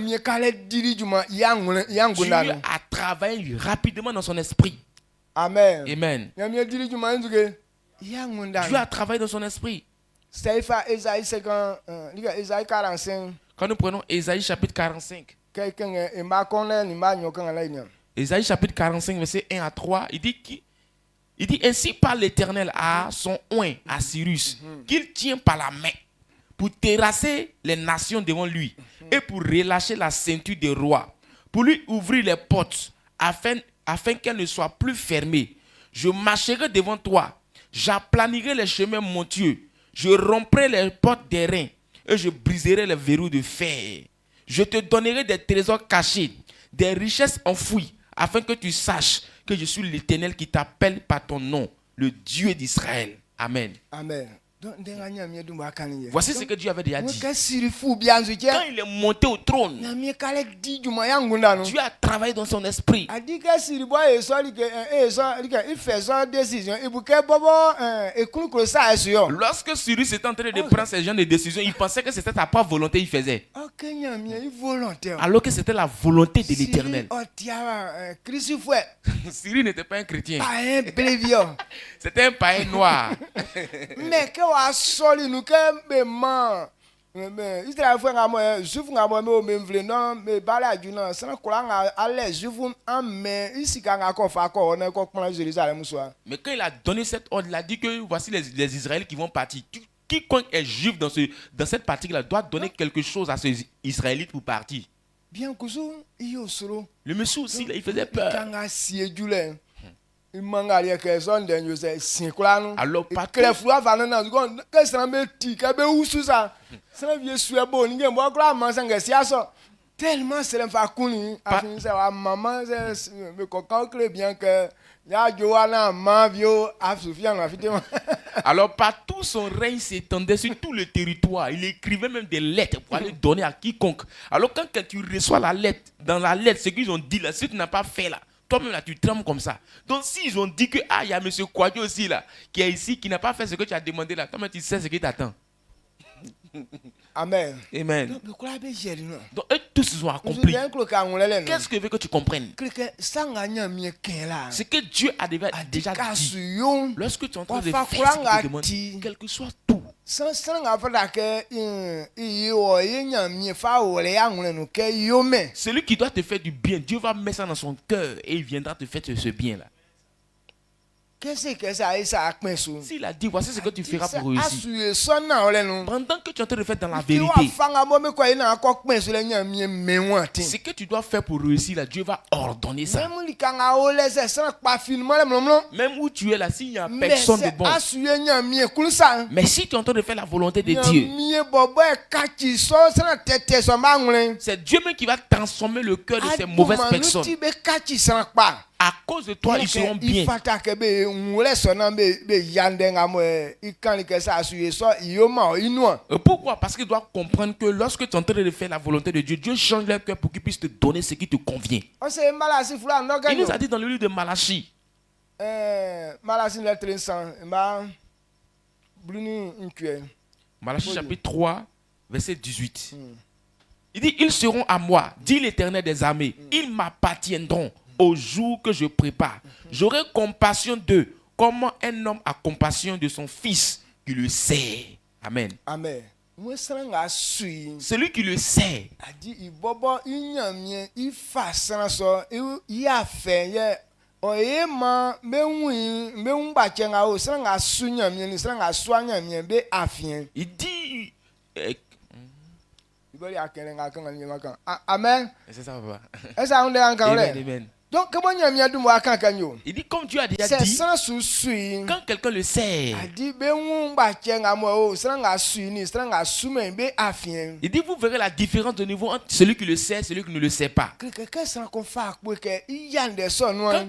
a travaillé rapidement dans son esprit. Amen. Amen. Dieu a travaillé dans son esprit. Quand nous prenons Ésaïe chapitre 45, Ésaïe chapitre 45, verset 1 à 3, il dit ainsi parle l'Éternel à son oint, à Cyrus, qu'il tient par la main pour terrasser les nations devant lui et pour relâcher la ceinture des rois, pour lui ouvrir les portes afin qu'elles ne soient plus fermées. Je marcherai devant toi, j'aplanirai les chemins montueux, je romprai les portes des reins et je briserai les verrous de fer. Je te donnerai des trésors cachés, des richesses enfouies, afin que tu saches que je suis l'Éternel qui t'appelle par ton nom, le Dieu d'Israël. Amen. Amen. Voici ce que Dieu avait déjà dit. Quand il est monté au trône, Dieu a travaillé dans son esprit. Lorsque Cyrus était en train de prendre ce genre de décision, il pensait que c'était sa propre volonté qu'il faisait. Alors que c'était la volonté de l'Éternel. Cyrus n'était pas un chrétien. C'était un païen noir. Mais que wa soli nous que Israël fait un juif me même vle non me bala du non ça courant aller juif en mais ici quand encore fa encore on est encore pour Jérusalem soir. Mais quand il a donné cette ordre, il a dit que voici les Israéliens qui vont partir. Quiconque est juif dans cette partie-là doit donner quelque chose à ces Israélites pour partir. Bien cousu le monsieur aussi il faisait peur. Alors tellement c'est maman bien que alors partout son règne s'étendait sur tout le territoire. Il écrivait même des lettres pour aller donner à quiconque. Alors quand tu reçois la lettre, dans la lettre, ce qu'ils ont dit là, ce que tu n'as pas fait là, toi-même là, tu trembles comme ça. Donc s'ils ont dit que il y a M. Kouadio aussi là, qui est ici, qui n'a pas fait ce que tu as demandé là, toi-même tu sais ce qui t'attend. Amen. Amen. Donc eux tous ils ont accompli. Qu'est-ce que veut que tu comprennes? Ce que Dieu a déjà dit. Lorsque tu es en train de faire ce qu'il te demande, quel que soit tout. Celui qui doit te faire du bien, Dieu va mettre ça dans son cœur et il viendra te faire ce bien-là. Qu'est-ce que ça s'il a dit, voici ce que tu feras pour réussir. Pendant que tu es en train de faire dans la vérité, ce que tu dois faire pour réussir, là, Dieu va ordonner ça. Même où tu es là, s'il n'y a personne de bon. Mais si tu es en train de faire la volonté de Dieu, c'est Dieu même qui va transformer le cœur de ces mauvaises personnes. À cause de toi, ils seront bien. Pourquoi? Parce qu'ils doivent comprendre que lorsque tu es en train de faire la volonté de Dieu, Dieu change leur cœur pour qu'il puisse te donner ce qui te convient. Il nous a dit dans le livre de Malachie. Malachie chapitre 3, verset 18. Il dit, ils seront à moi, dit l'Éternel des armées. Ils m'appartiendront au jour que je prépare. J'aurai compassion d'eux, comment un homme a compassion de son fils qui le sait. Amen. Amen. Celui qui le sait. Il dit Amen. C'est ça, papa. Amen. Donc, il dit comme Dieu a déjà dit, quand quelqu'un le sait, il dit vous verrez la différence de niveau entre celui qui le sait et celui qui ne le sait pas. Quand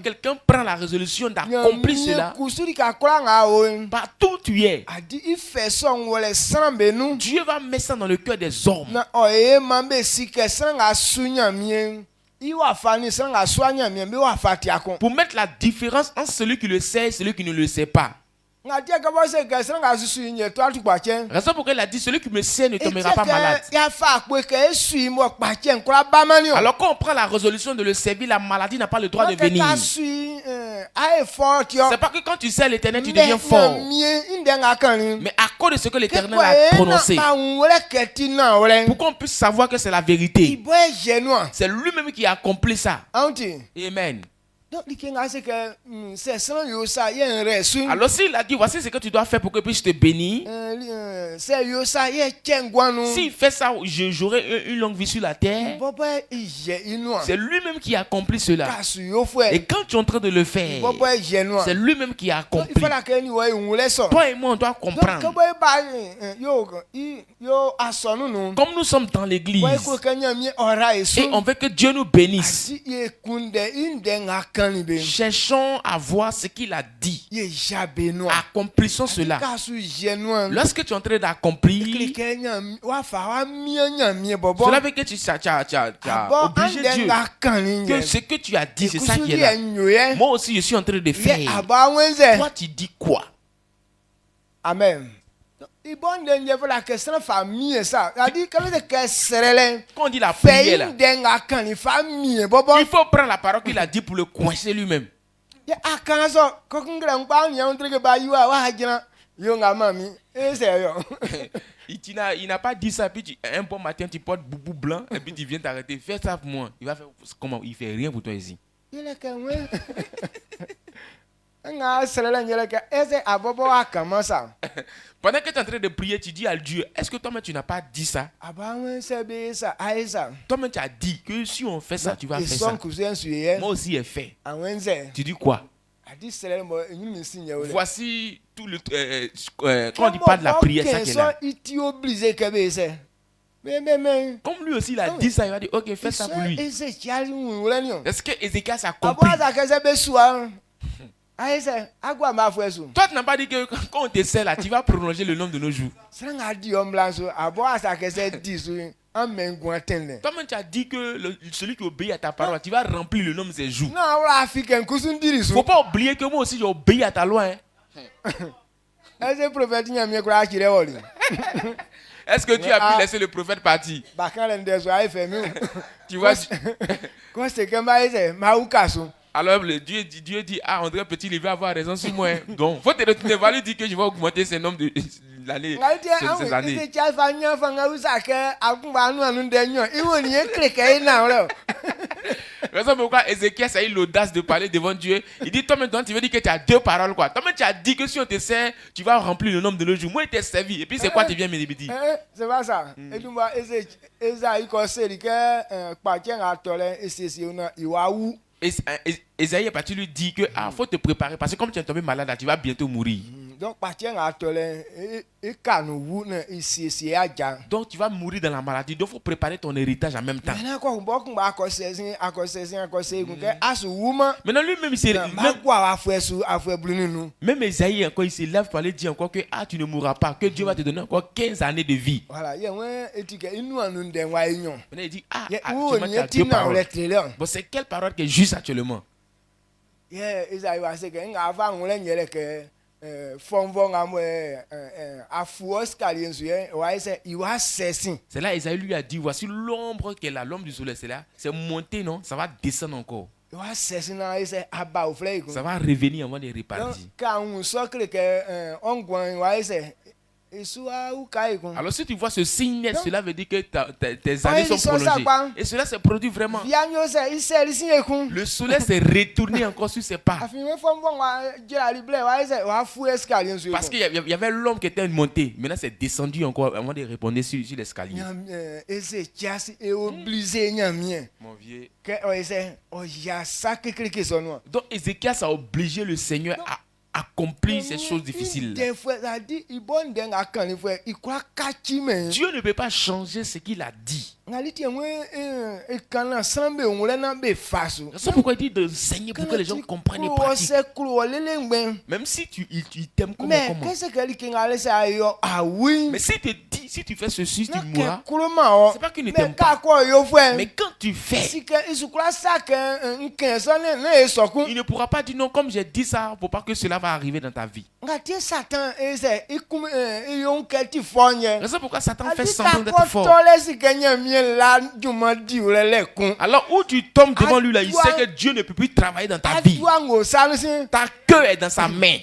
quelqu'un prend la résolution d'accomplir cela, partout où tu es, Dieu va mettre ça dans le cœur des hommes. Pour mettre la différence entre celui qui le sait et celui qui ne le sait pas. Raison pour laquelle il a dit celui qui me sait ne tombera pas malade. Alors quand on prend la résolution de le servir, la maladie n'a pas le droit de venir. C'est pas que quand tu sais l'Éternel, tu deviens fort. Mais à cause de ce que l'Éternel a prononcé, pour qu'on puisse savoir que c'est la vérité, c'est lui-même qui a accompli ça. Amen. Alors s'il a dit, voici ce que tu dois faire pour que puisse te bénir. S'il fait ça, j'aurai une longue vie sur la terre. C'est lui-même qui a accompli cela. Et quand tu es en train de le faire, c'est lui-même qui a accompli. Toi et moi, on doit comprendre. Comme nous sommes dans l'église et on veut que Dieu nous bénisse, cherchons à voir ce qu'il a dit. Accomplissons cela. Lorsque tu es en train d'accomplir, cela veut que tu as obligé Dieu que ce que tu as dit, c'est ça qui est là. Moi aussi, je suis en train de faire. Toi, tu dis quoi? Amen. Quand on dit la prière là, il faut prendre la parole qu'il a dit pour le coincer lui-même. Il n'a pas dit ça, puis un bon matin tu portes boubou blanc et puis tu viens t'arrêter. Fais ça pour moi. Il va faire comment? Il fait rien pour toi ici. Pendant que tu es en train de prier, tu dis à Dieu, est-ce que toi-même tu n'as pas dit ça? Toi-même tu as dit que si on fait ça, tu vas faire ça. Moi aussi j'ai fait. Tu dis quoi? Voici tout le... quand on dit pas de la prière, ça qui est là. Comme lui aussi il a dit ça, il va dire, ok, fais ça pour lui. Est-ce que Ézéchias a compris? Toi, tu n'as pas dit que quand on te sert là, tu vas prolonger le nombre de nos jours. Toi-même, tu as dit que celui qui obéit à ta parole, tu vas remplir le nombre de ses jours. Il ne faut pas oublier que moi aussi, j'ai obéi à ta loi. Est-ce que tu as pu laisser le prophète partir? Tu vois. Alors Dieu dit, ah André Petit, il va avoir raison sur moi. Donc, il faut te retourner, va lui dire que je vais augmenter ce nombre de l'année. Ces années. Raison pourquoi Ézéchias a eu l'audace de parler devant Dieu. Il dit, toi maintenant tu veux dire que tu as deux paroles quoi. Toi même tu as dit que si on te sert, tu vas remplir le nombre de nos jours. Moi il t'ai servi. Et puis c'est quoi tu viens me dire? C'est pas ça. Et donc Esaïe est parti lui dire que faut te préparer parce que comme tu es tombé malade, tu vas bientôt mourir. Donc tu vas mourir dans la maladie. Donc il faut préparer ton héritage en même temps. Maintenant lui-même il s'est même Esaïe encore il se lève pour aller dire encore que tu ne mourras pas, que Dieu va te donner encore 15 années de vie. Voilà. Maintenant il dit actuellement tu as deux paroles. Bon, c'est quelle parole que juste actuellement? C'est là Esaïe lui a dit, voici l'ombre qui est là, l'ombre du soleil, c'est là, c'est monté, non? Ça va descendre encore. Ça va revenir avant de repartir. Alors si tu vois ce signe, cela veut dire que tes années sont prolongées. Et cela se produit vraiment. Le soleil s'est retourné encore sur ses pas. Parce qu'il y avait l'homme qui était monté. Maintenant c'est descendu encore avant de répondre sur l'escalier. Mon vieux. Donc Ézéchias a obligé le Seigneur à accomplir ces choses difficiles. Dieu ne peut pas changer ce qu'il a dit. C'est pourquoi il dit de enseigner pour que les gens comprennent et pratiquent. Même si tu t'aimes comment. Mais si tu fais ceci, tu mourras. C'est pas qu'il ne t'aime pas. Mais quand tu fais, il ne pourra pas dire non, comme j'ai dit ça, pour pas que cela va arriver dans ta vie. C'est pourquoi Satan fait semblant d'être fort. Alors où tu tombes devant lui là, il sait que Dieu ne peut plus travailler dans ta vie. Ta queue est dans sa main.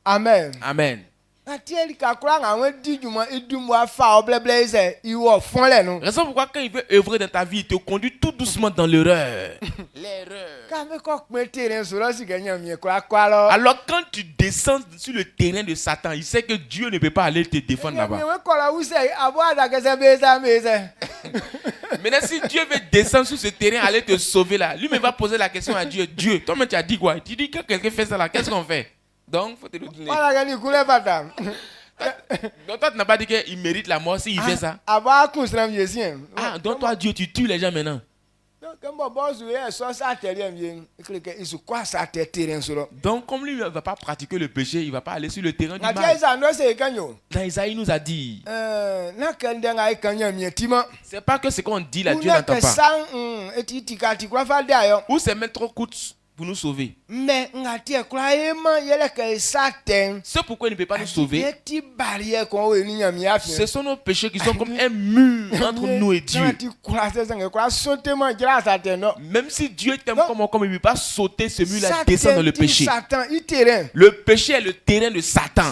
Amen. Amen. Raison pourquoi quand il veut œuvrer dans ta vie, il te conduit tout doucement dans l'erreur. Alors quand tu descends sur le terrain de Satan, il sait que Dieu ne peut pas aller te défendre là-bas. Maintenant si Dieu veut descendre sur ce terrain, aller te sauver là, lui-même va poser la question à Dieu. Dieu, toi-même tu as dit quoi? Tu dis que quelqu'un fait ça là, qu'est-ce qu'on fait? Donc, faut te le donner. Donc, toi, tu n'as pas dit qu'il mérite la mort s'il fait ça. Ah, donc toi, Dieu, tu tues les gens maintenant. Donc, comme lui ne va pas pratiquer le péché, il ne va pas aller sur le terrain du mal. Dans Isaïe, nous a dit. C'est pas que ce qu'on dit là, Dieu n'entend pas. Ou c'est mettre trop coûte pour nous sauver. C'est pourquoi il ne peut pas nous sauver. Ce sont nos péchés qui sont comme un mur entre nous et Dieu. Même si Dieu t'aime comme il ne peut pas sauter ce mur-là, descendre dans le péché. Le péché est le terrain de Satan.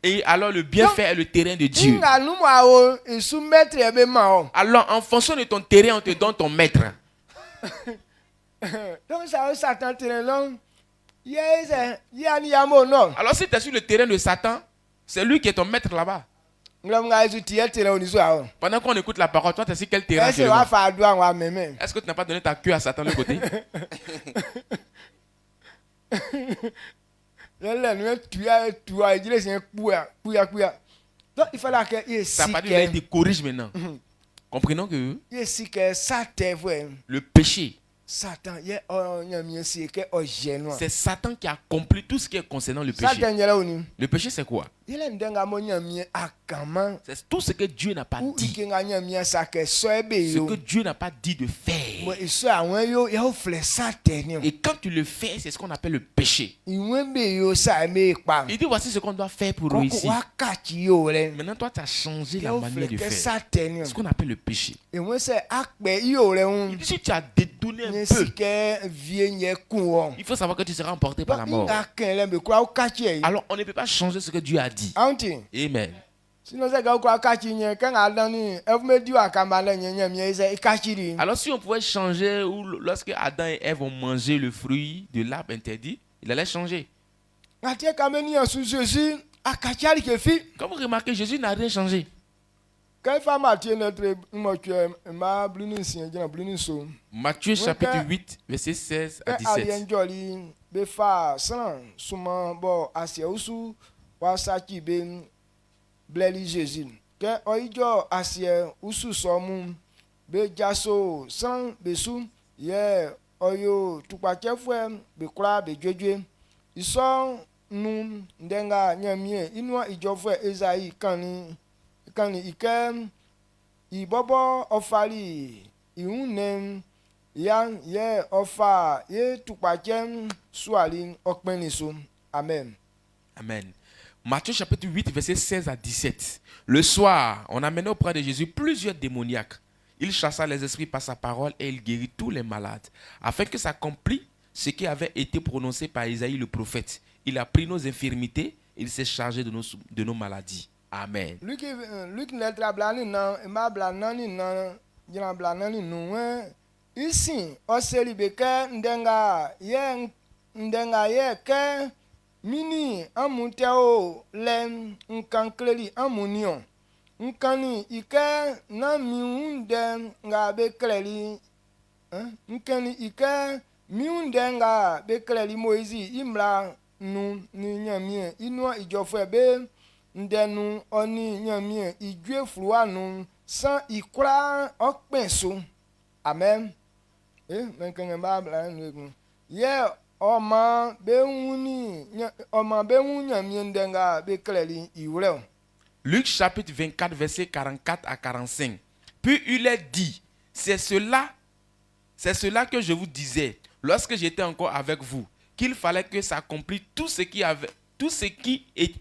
Et alors le bienfait est le terrain de Dieu. Alors en fonction de ton terrain, on te donne ton maître. Alors si tu es sur le terrain de Satan, c'est lui qui est ton maître là-bas. Pendant qu'on écoute la parole, toi tu es sur quel terrain? Est-ce que tu n'as pas donné ta queue à Satan de l'autre côté? Ça n'a pas dit qu'il te corrige maintenant. Comprenons que le péché, c'est Satan qui accomplit tout ce qui est concernant le péché. Le péché, c'est quoi? C'est tout ce que Dieu n'a pas dit. Ce que Dieu n'a pas dit de faire. Et quand tu le fais, c'est ce qu'on appelle le péché. Il dit voici ce qu'on doit faire pour réussir. Maintenant, toi, tu as changé la manière de faire. C'est ce qu'on appelle le péché. Il dit si tu as détourné un peu, il faut savoir que tu seras emporté par la mort. Alors, on ne peut pas changer ce que Dieu a dit. Amen. Alors si on pouvait changer, ou lorsque Adam et Ève ont mangé le fruit de l'arbre interdit, il allait changer. Comme vous remarquez, Jésus n'a rien changé. Matthieu chapitre 8, verset 16 à 17. Bleli Jésus que oijo asie usu somu be jaso san besu ye oyo tukpachefwe be kura be dwedwe iso nu ndenga nyamie inua ijofwe Ezai kani ike ibobo ofali ihunem yan ye ofa ye tukpachem suali okpeniso. Amen. Amen. Matthieu chapitre 8, verset 16 à 17. Le soir, on amenait auprès de Jésus plusieurs démoniaques. Il chassa les esprits par sa parole et il guérit tous les malades, afin que s'accomplisse ce qui avait été prononcé par Isaïe le prophète. Il a pris nos infirmités, il s'est chargé de nos maladies. Amen. Mini amuteo lem nkankleli amunion nkani ike na miunde nga bekleli nkani ike miunde nga bekleli Moizi imla nu ni nyamie inua ijofwe be ndenu oni nyamie ijue fluanu san ikura okpenso. Amen. Menkenge babla nu ye Luc chapitre 24, verset 44 à 45. Puis il est dit, c'est cela que je vous disais lorsque j'étais encore avec vous, qu'il fallait que s'accomplisse tout ce qui est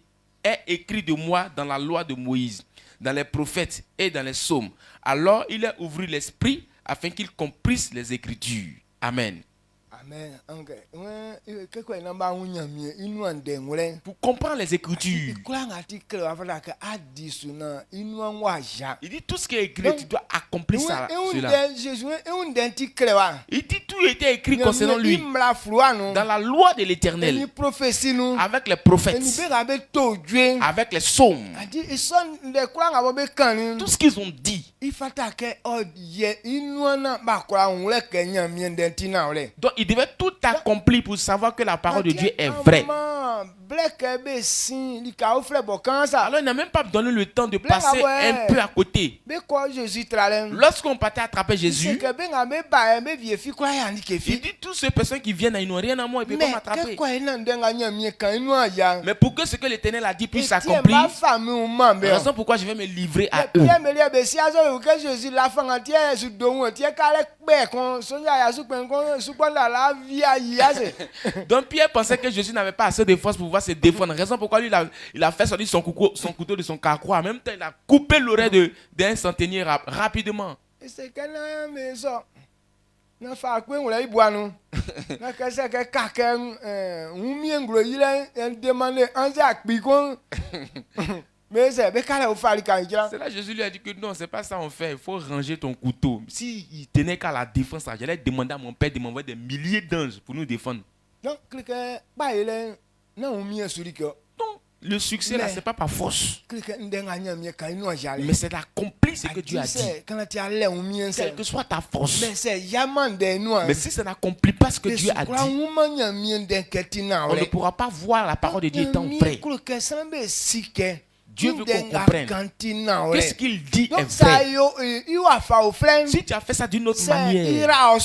écrit de moi dans la loi de Moïse, dans les prophètes et dans les psaumes. Alors il a ouvert l'esprit afin qu'il comprisse les Écritures. Amen. Amen. Pour comprendre les Écritures, il dit tout ce qui est écrit, tu dois accomplir cela. Il dit tout était écrit concernant lui dans la loi de l'Éternel, avec les prophètes, avec les psaumes, tout ce qu'ils ont dit. Donc il devait tout accomplir pour savoir que la parole de Dieu est vraie. Alors il n'a même pas donné le temps de passer un peu à côté. Lorsqu'on partait attraper Jésus, il dit toutes ces personnes qui viennent, ils n'ont rien à moi, ils ne peuvent pas m'attraper. Mais pour que ce que l'Éternel a dit puisse s'accomplir, raison pourquoi je vais me livrer à eux. Donc Pierre pensait que Jésus n'avait pas assez de force pour pouvoir se défendre. Raison pourquoi lui, il a fait sortir son couteau de son carquois. En même temps, il a coupé l'oreille d'un centenier rapidement. C'est là Jésus lui a dit que non, c'est pas ça on fait. Il faut ranger ton couteau. S'il tenait qu'à la défense, j'allais demander à mon père de m'envoyer des milliers d'anges pour nous défendre. Donc, le succès là, c'est pas par force. Mais c'est d'accomplir ce que Dieu a dit. Quelle que soit ta force. Mais si ça n'accomplit pas ce que Dieu a dit, on ne pourra pas voir la parole de Dieu étant vraie. Dieu veut qu'on comprenne. Qu'est-ce qu'il dit est vrai. Si tu as fait ça d'une autre manière,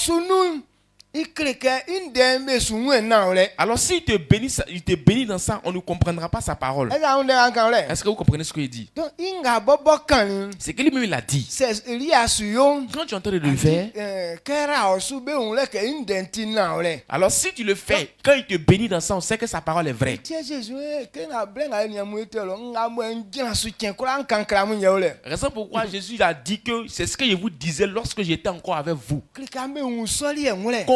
alors s'il te bénit dans ça, on ne comprendra pas sa parole. Est-ce que vous comprenez ce qu'il dit? C'est que lui-même il a dit. Quand tu entends de le faire, alors si tu le fais, quand il te bénit dans ça, on sait que sa parole est vraie. Raison pourquoi Jésus a dit que c'est ce que je vous disais lorsque j'étais encore avec vous.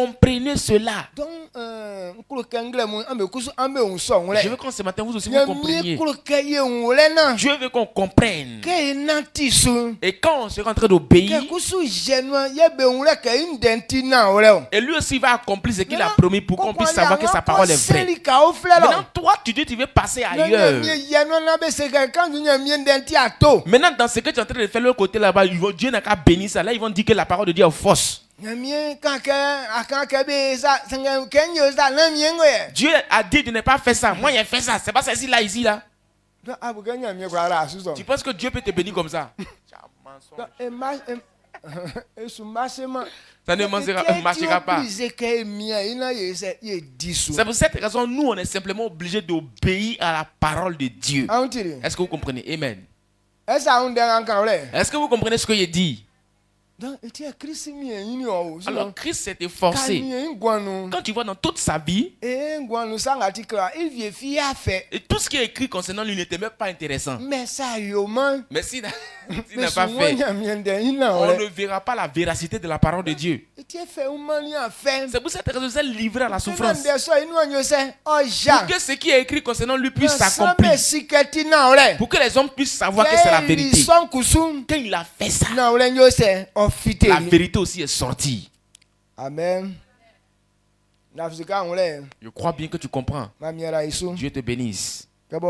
Comprenez cela. Je veux qu'en ce matin vous aussi vous compreniez. Dieu veut qu'on comprenne. Et quand on sera en train d'obéir, et lui aussi va accomplir ce qu'il a promis pour qu'on puisse savoir que sa parole est vraie. Maintenant toi tu dis tu veux passer ailleurs. Maintenant dans ce que tu es en train de faire de l'autre côté là-bas, Dieu n'a qu'à bénir ça. Là ils vont dire que la parole de Dieu est fausse. Dieu a dit de ne pas faire ça. Moi, j'ai fait ça. C'est pas ça ici, là. Tu penses que Dieu peut te bénir comme ça? Ça ne marchera pas. C'est pour cette raison, nous, on est simplement obligés d'obéir à la parole de Dieu. Est-ce que vous comprenez? Amen. Est-ce que vous comprenez ce que il dit? Alors Christ s'est efforcé. Quand tu vois dans toute sa vie, et tout ce qui est écrit concernant lui n'était même pas intéressant. Mais s'il n'a pas fait, on ne verra pas la véracité de la parole de Dieu. C'est pour cette raison qu'il s'est livré à la souffrance. Pour que ce qui est écrit concernant lui puisse s'accomplir. Pour que les hommes puissent savoir que c'est la vérité. Quand il a fait ça, la vérité aussi est sortie. Amen. Je crois bien que tu comprends. Dieu te bénisse. Comme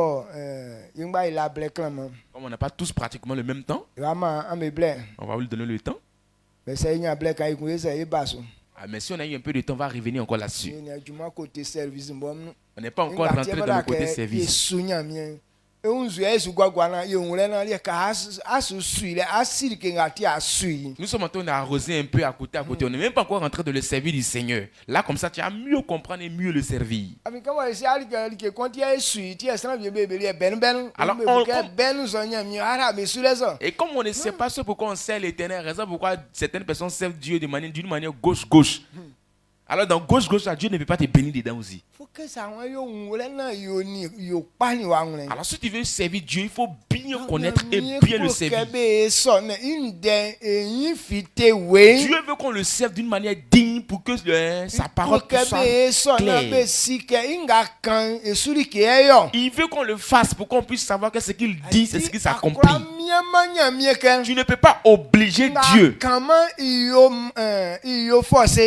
on n'a pas tous pratiquement le même temps, on va lui donner le temps. Mais si on a eu un peu de temps, on va revenir encore là-dessus. On n'est pas encore rentré dans le côté service. Nous sommes en train d'arroser un peu à côté. On n'est même pas encore rentré dans le service du Seigneur. Là, comme ça, tu vas mieux comprendre et mieux le servir. Alors, et comme on ne sait pas ce pourquoi on sert l'Éternel, raison pourquoi certaines personnes servent Dieu d'une manière gauche. Alors dans gauche, Dieu ne peut pas te bénir dedans aussi. Alors si tu veux servir Dieu, il faut bien connaître et bien le servir. Dieu veut qu'on le serve d'une manière digne pour que sa parole soit claire. Il veut qu'on le fasse pour qu'on puisse savoir que ce qu'il dit, c'est ce qui s'accomplit. Tu ne peux pas obliger Dieu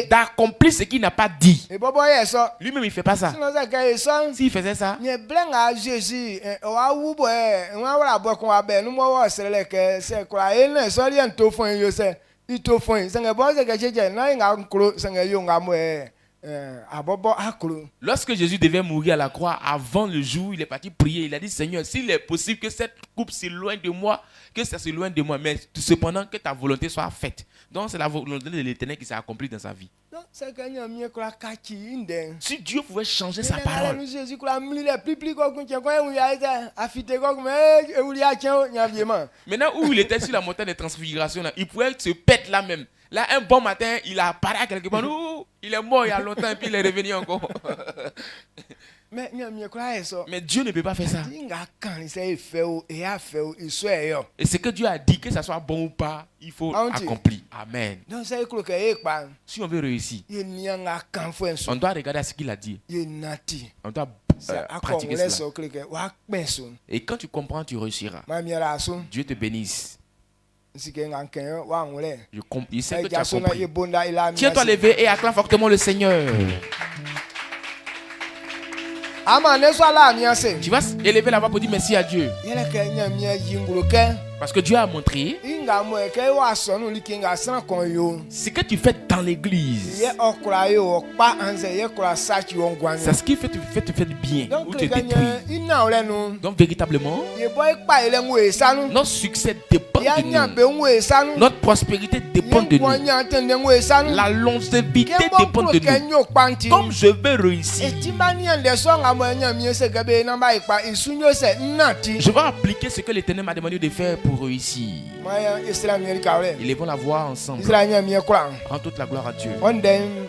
d'accomplir ce qu'il n'a pas dit. Lui-même, il ne fait pas ça. S'il faisait ça, lorsque Jésus devait mourir à la croix, avant le jour, il est parti prier. Il a dit, Seigneur, s'il est possible que cette coupe s'éloigne de moi, que ça s'éloigne de moi, mais cependant que ta volonté soit faite. Donc c'est la volonté de l'Éternel qui s'est accomplie dans sa vie. Si Dieu pouvait changer sa parole, maintenant où il était sur la montagne de transfiguration, il pouvait se pète là même. Là, un bon matin, il apparaît quelque part. Il est mort il y a longtemps et puis il est revenu encore. Mais Dieu ne peut pas faire ça. Et ce que Dieu a dit, que ça soit bon ou pas, il faut accomplir. Amen. Si on veut réussir, on doit regarder à ce qu'il a dit. On doit pratiquer cela. Et quand tu comprends, tu réussiras. Dieu te bénisse. Il sait que tu as compris. Tiens-toi levé et acclame fortement le Seigneur. Tu vas élever la voix pour dire merci à Dieu. Parce que Dieu a montré ce que tu fais dans l'église. C'est ce qui fait te faire du bien ou te détruire. Donc véritablement, notre succès dépend de nous. Notre prospérité dépend de nous. La longévité dépend de nous. Comme je vais réussir, je vais appliquer ce que l'Éternel m'a demandé de faire pour réussir. Ils vont la voir ensemble. Rends toute la gloire à Dieu. Amen.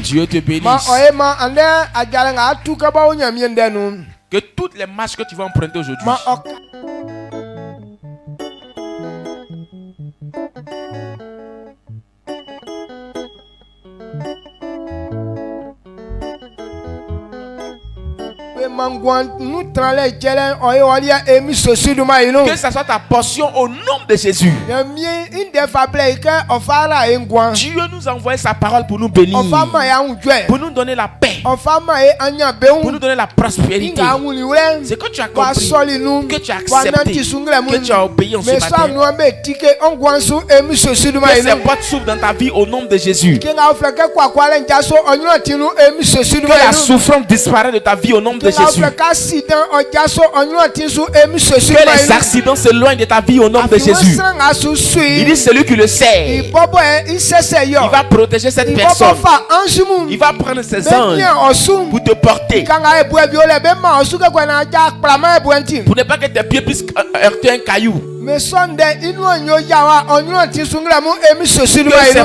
Dieu te bénisse. Que toutes les marches que tu vas emprunter aujourd'hui, que ça soit ta portion au nom de Jésus. Dieu nous a envoyé sa parole pour nous bénir, pour nous donner la paix, pour nous donner la prospérité. C'est que tu as compris, que tu as accepté, que tu as obéi en ce matin. Que ces portes s'ouvrent dans ta vie au nom de Jésus. Que la souffrance disparaisse de ta vie au nom de Jésus. Que les accidents s'éloignent de ta vie au nom de Jésus. Il dit celui qui le sait, il va protéger cette personne. Il va prendre ses anges pour te porter, pour ne pas que tes pieds puissent heurter un caillou. Que ces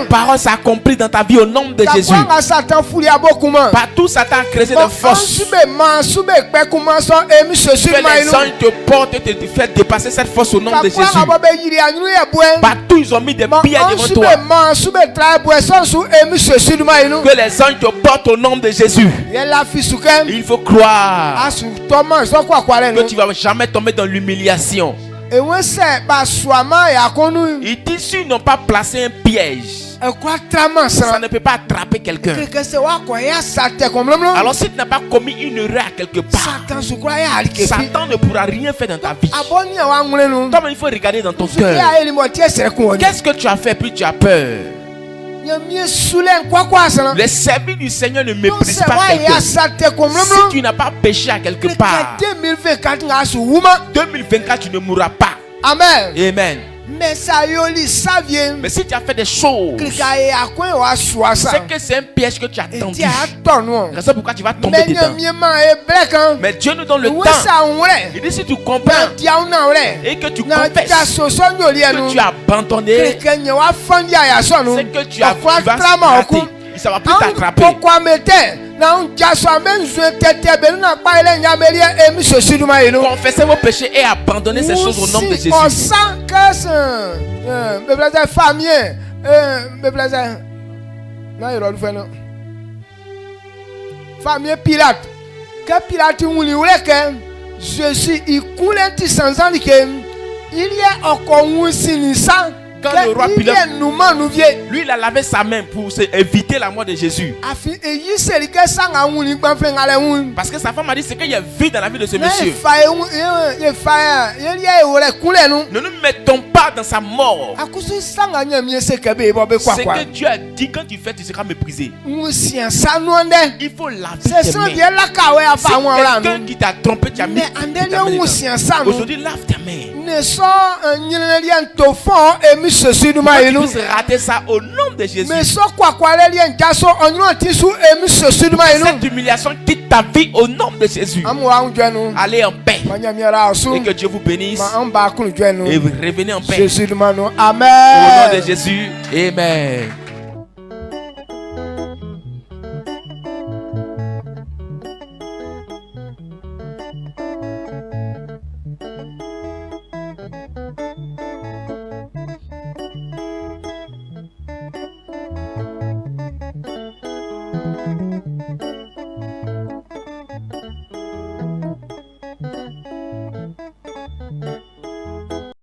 paroles s'accomplissent dans ta vie au nom de Jésus. Partout Satan a créé de force. Que les anges te portent et te font dépasser cette force au nom de Jésus. Partout ils ont mis des billets devant toi. Que les anges te portent au nom de Jésus. Il faut croire que tu ne vas jamais tomber dans l'humiliation. Il dit s'ils n'ont pas placé un piège, ça ne peut pas attraper quelqu'un. Alors si tu n'as pas commis une erreur à quelque part, Satan ne pourra rien faire dans ta vie. Toi, il faut regarder dans ton cœur. Qu'est-ce que tu as fait puis tu as peur? Le service du Seigneur ne méprise pas quelqu'un. Si tu n'as pas péché à quelque part, 2024 tu ne mourras pas. Amen. Amen. Mais si tu as fait des choses, c'est que c'est un piège que tu as tendu. C'est pourquoi tu vas tomber dedans. Mais Dieu nous donne le temps. Il dit si tu comprends et que tu confesses que tu as abandonné, c'est que tu vas rater. Ça va plus t'attraper. Confessez vos péchés et abandonnez ces choses au nom de Jésus. Famille Pilate. Que Pilate Jésus il coule un petit sans ans il y a encore un signe. Quand le roi Pilate, lui il a lavé sa main pour éviter la mort de Jésus. Parce que sa femme a dit c'est qu'il y a vie dans la vie de ce monsieur. Ne nous mettons pas dans sa mort. C'est que Dieu a dit quand tu fais tu seras méprisé. Il faut laver tes mains. C'est quelqu'un qui t'a trompé, tu as mis aujourd'hui lave tes mains. Tu puisses rater ça au nom de Jésus. Cette humiliation quitte ta vie au nom de Jésus. Allez en paix. Et que Dieu vous bénisse. Et vous revenez en paix. Amen. Au nom de Jésus. Amen.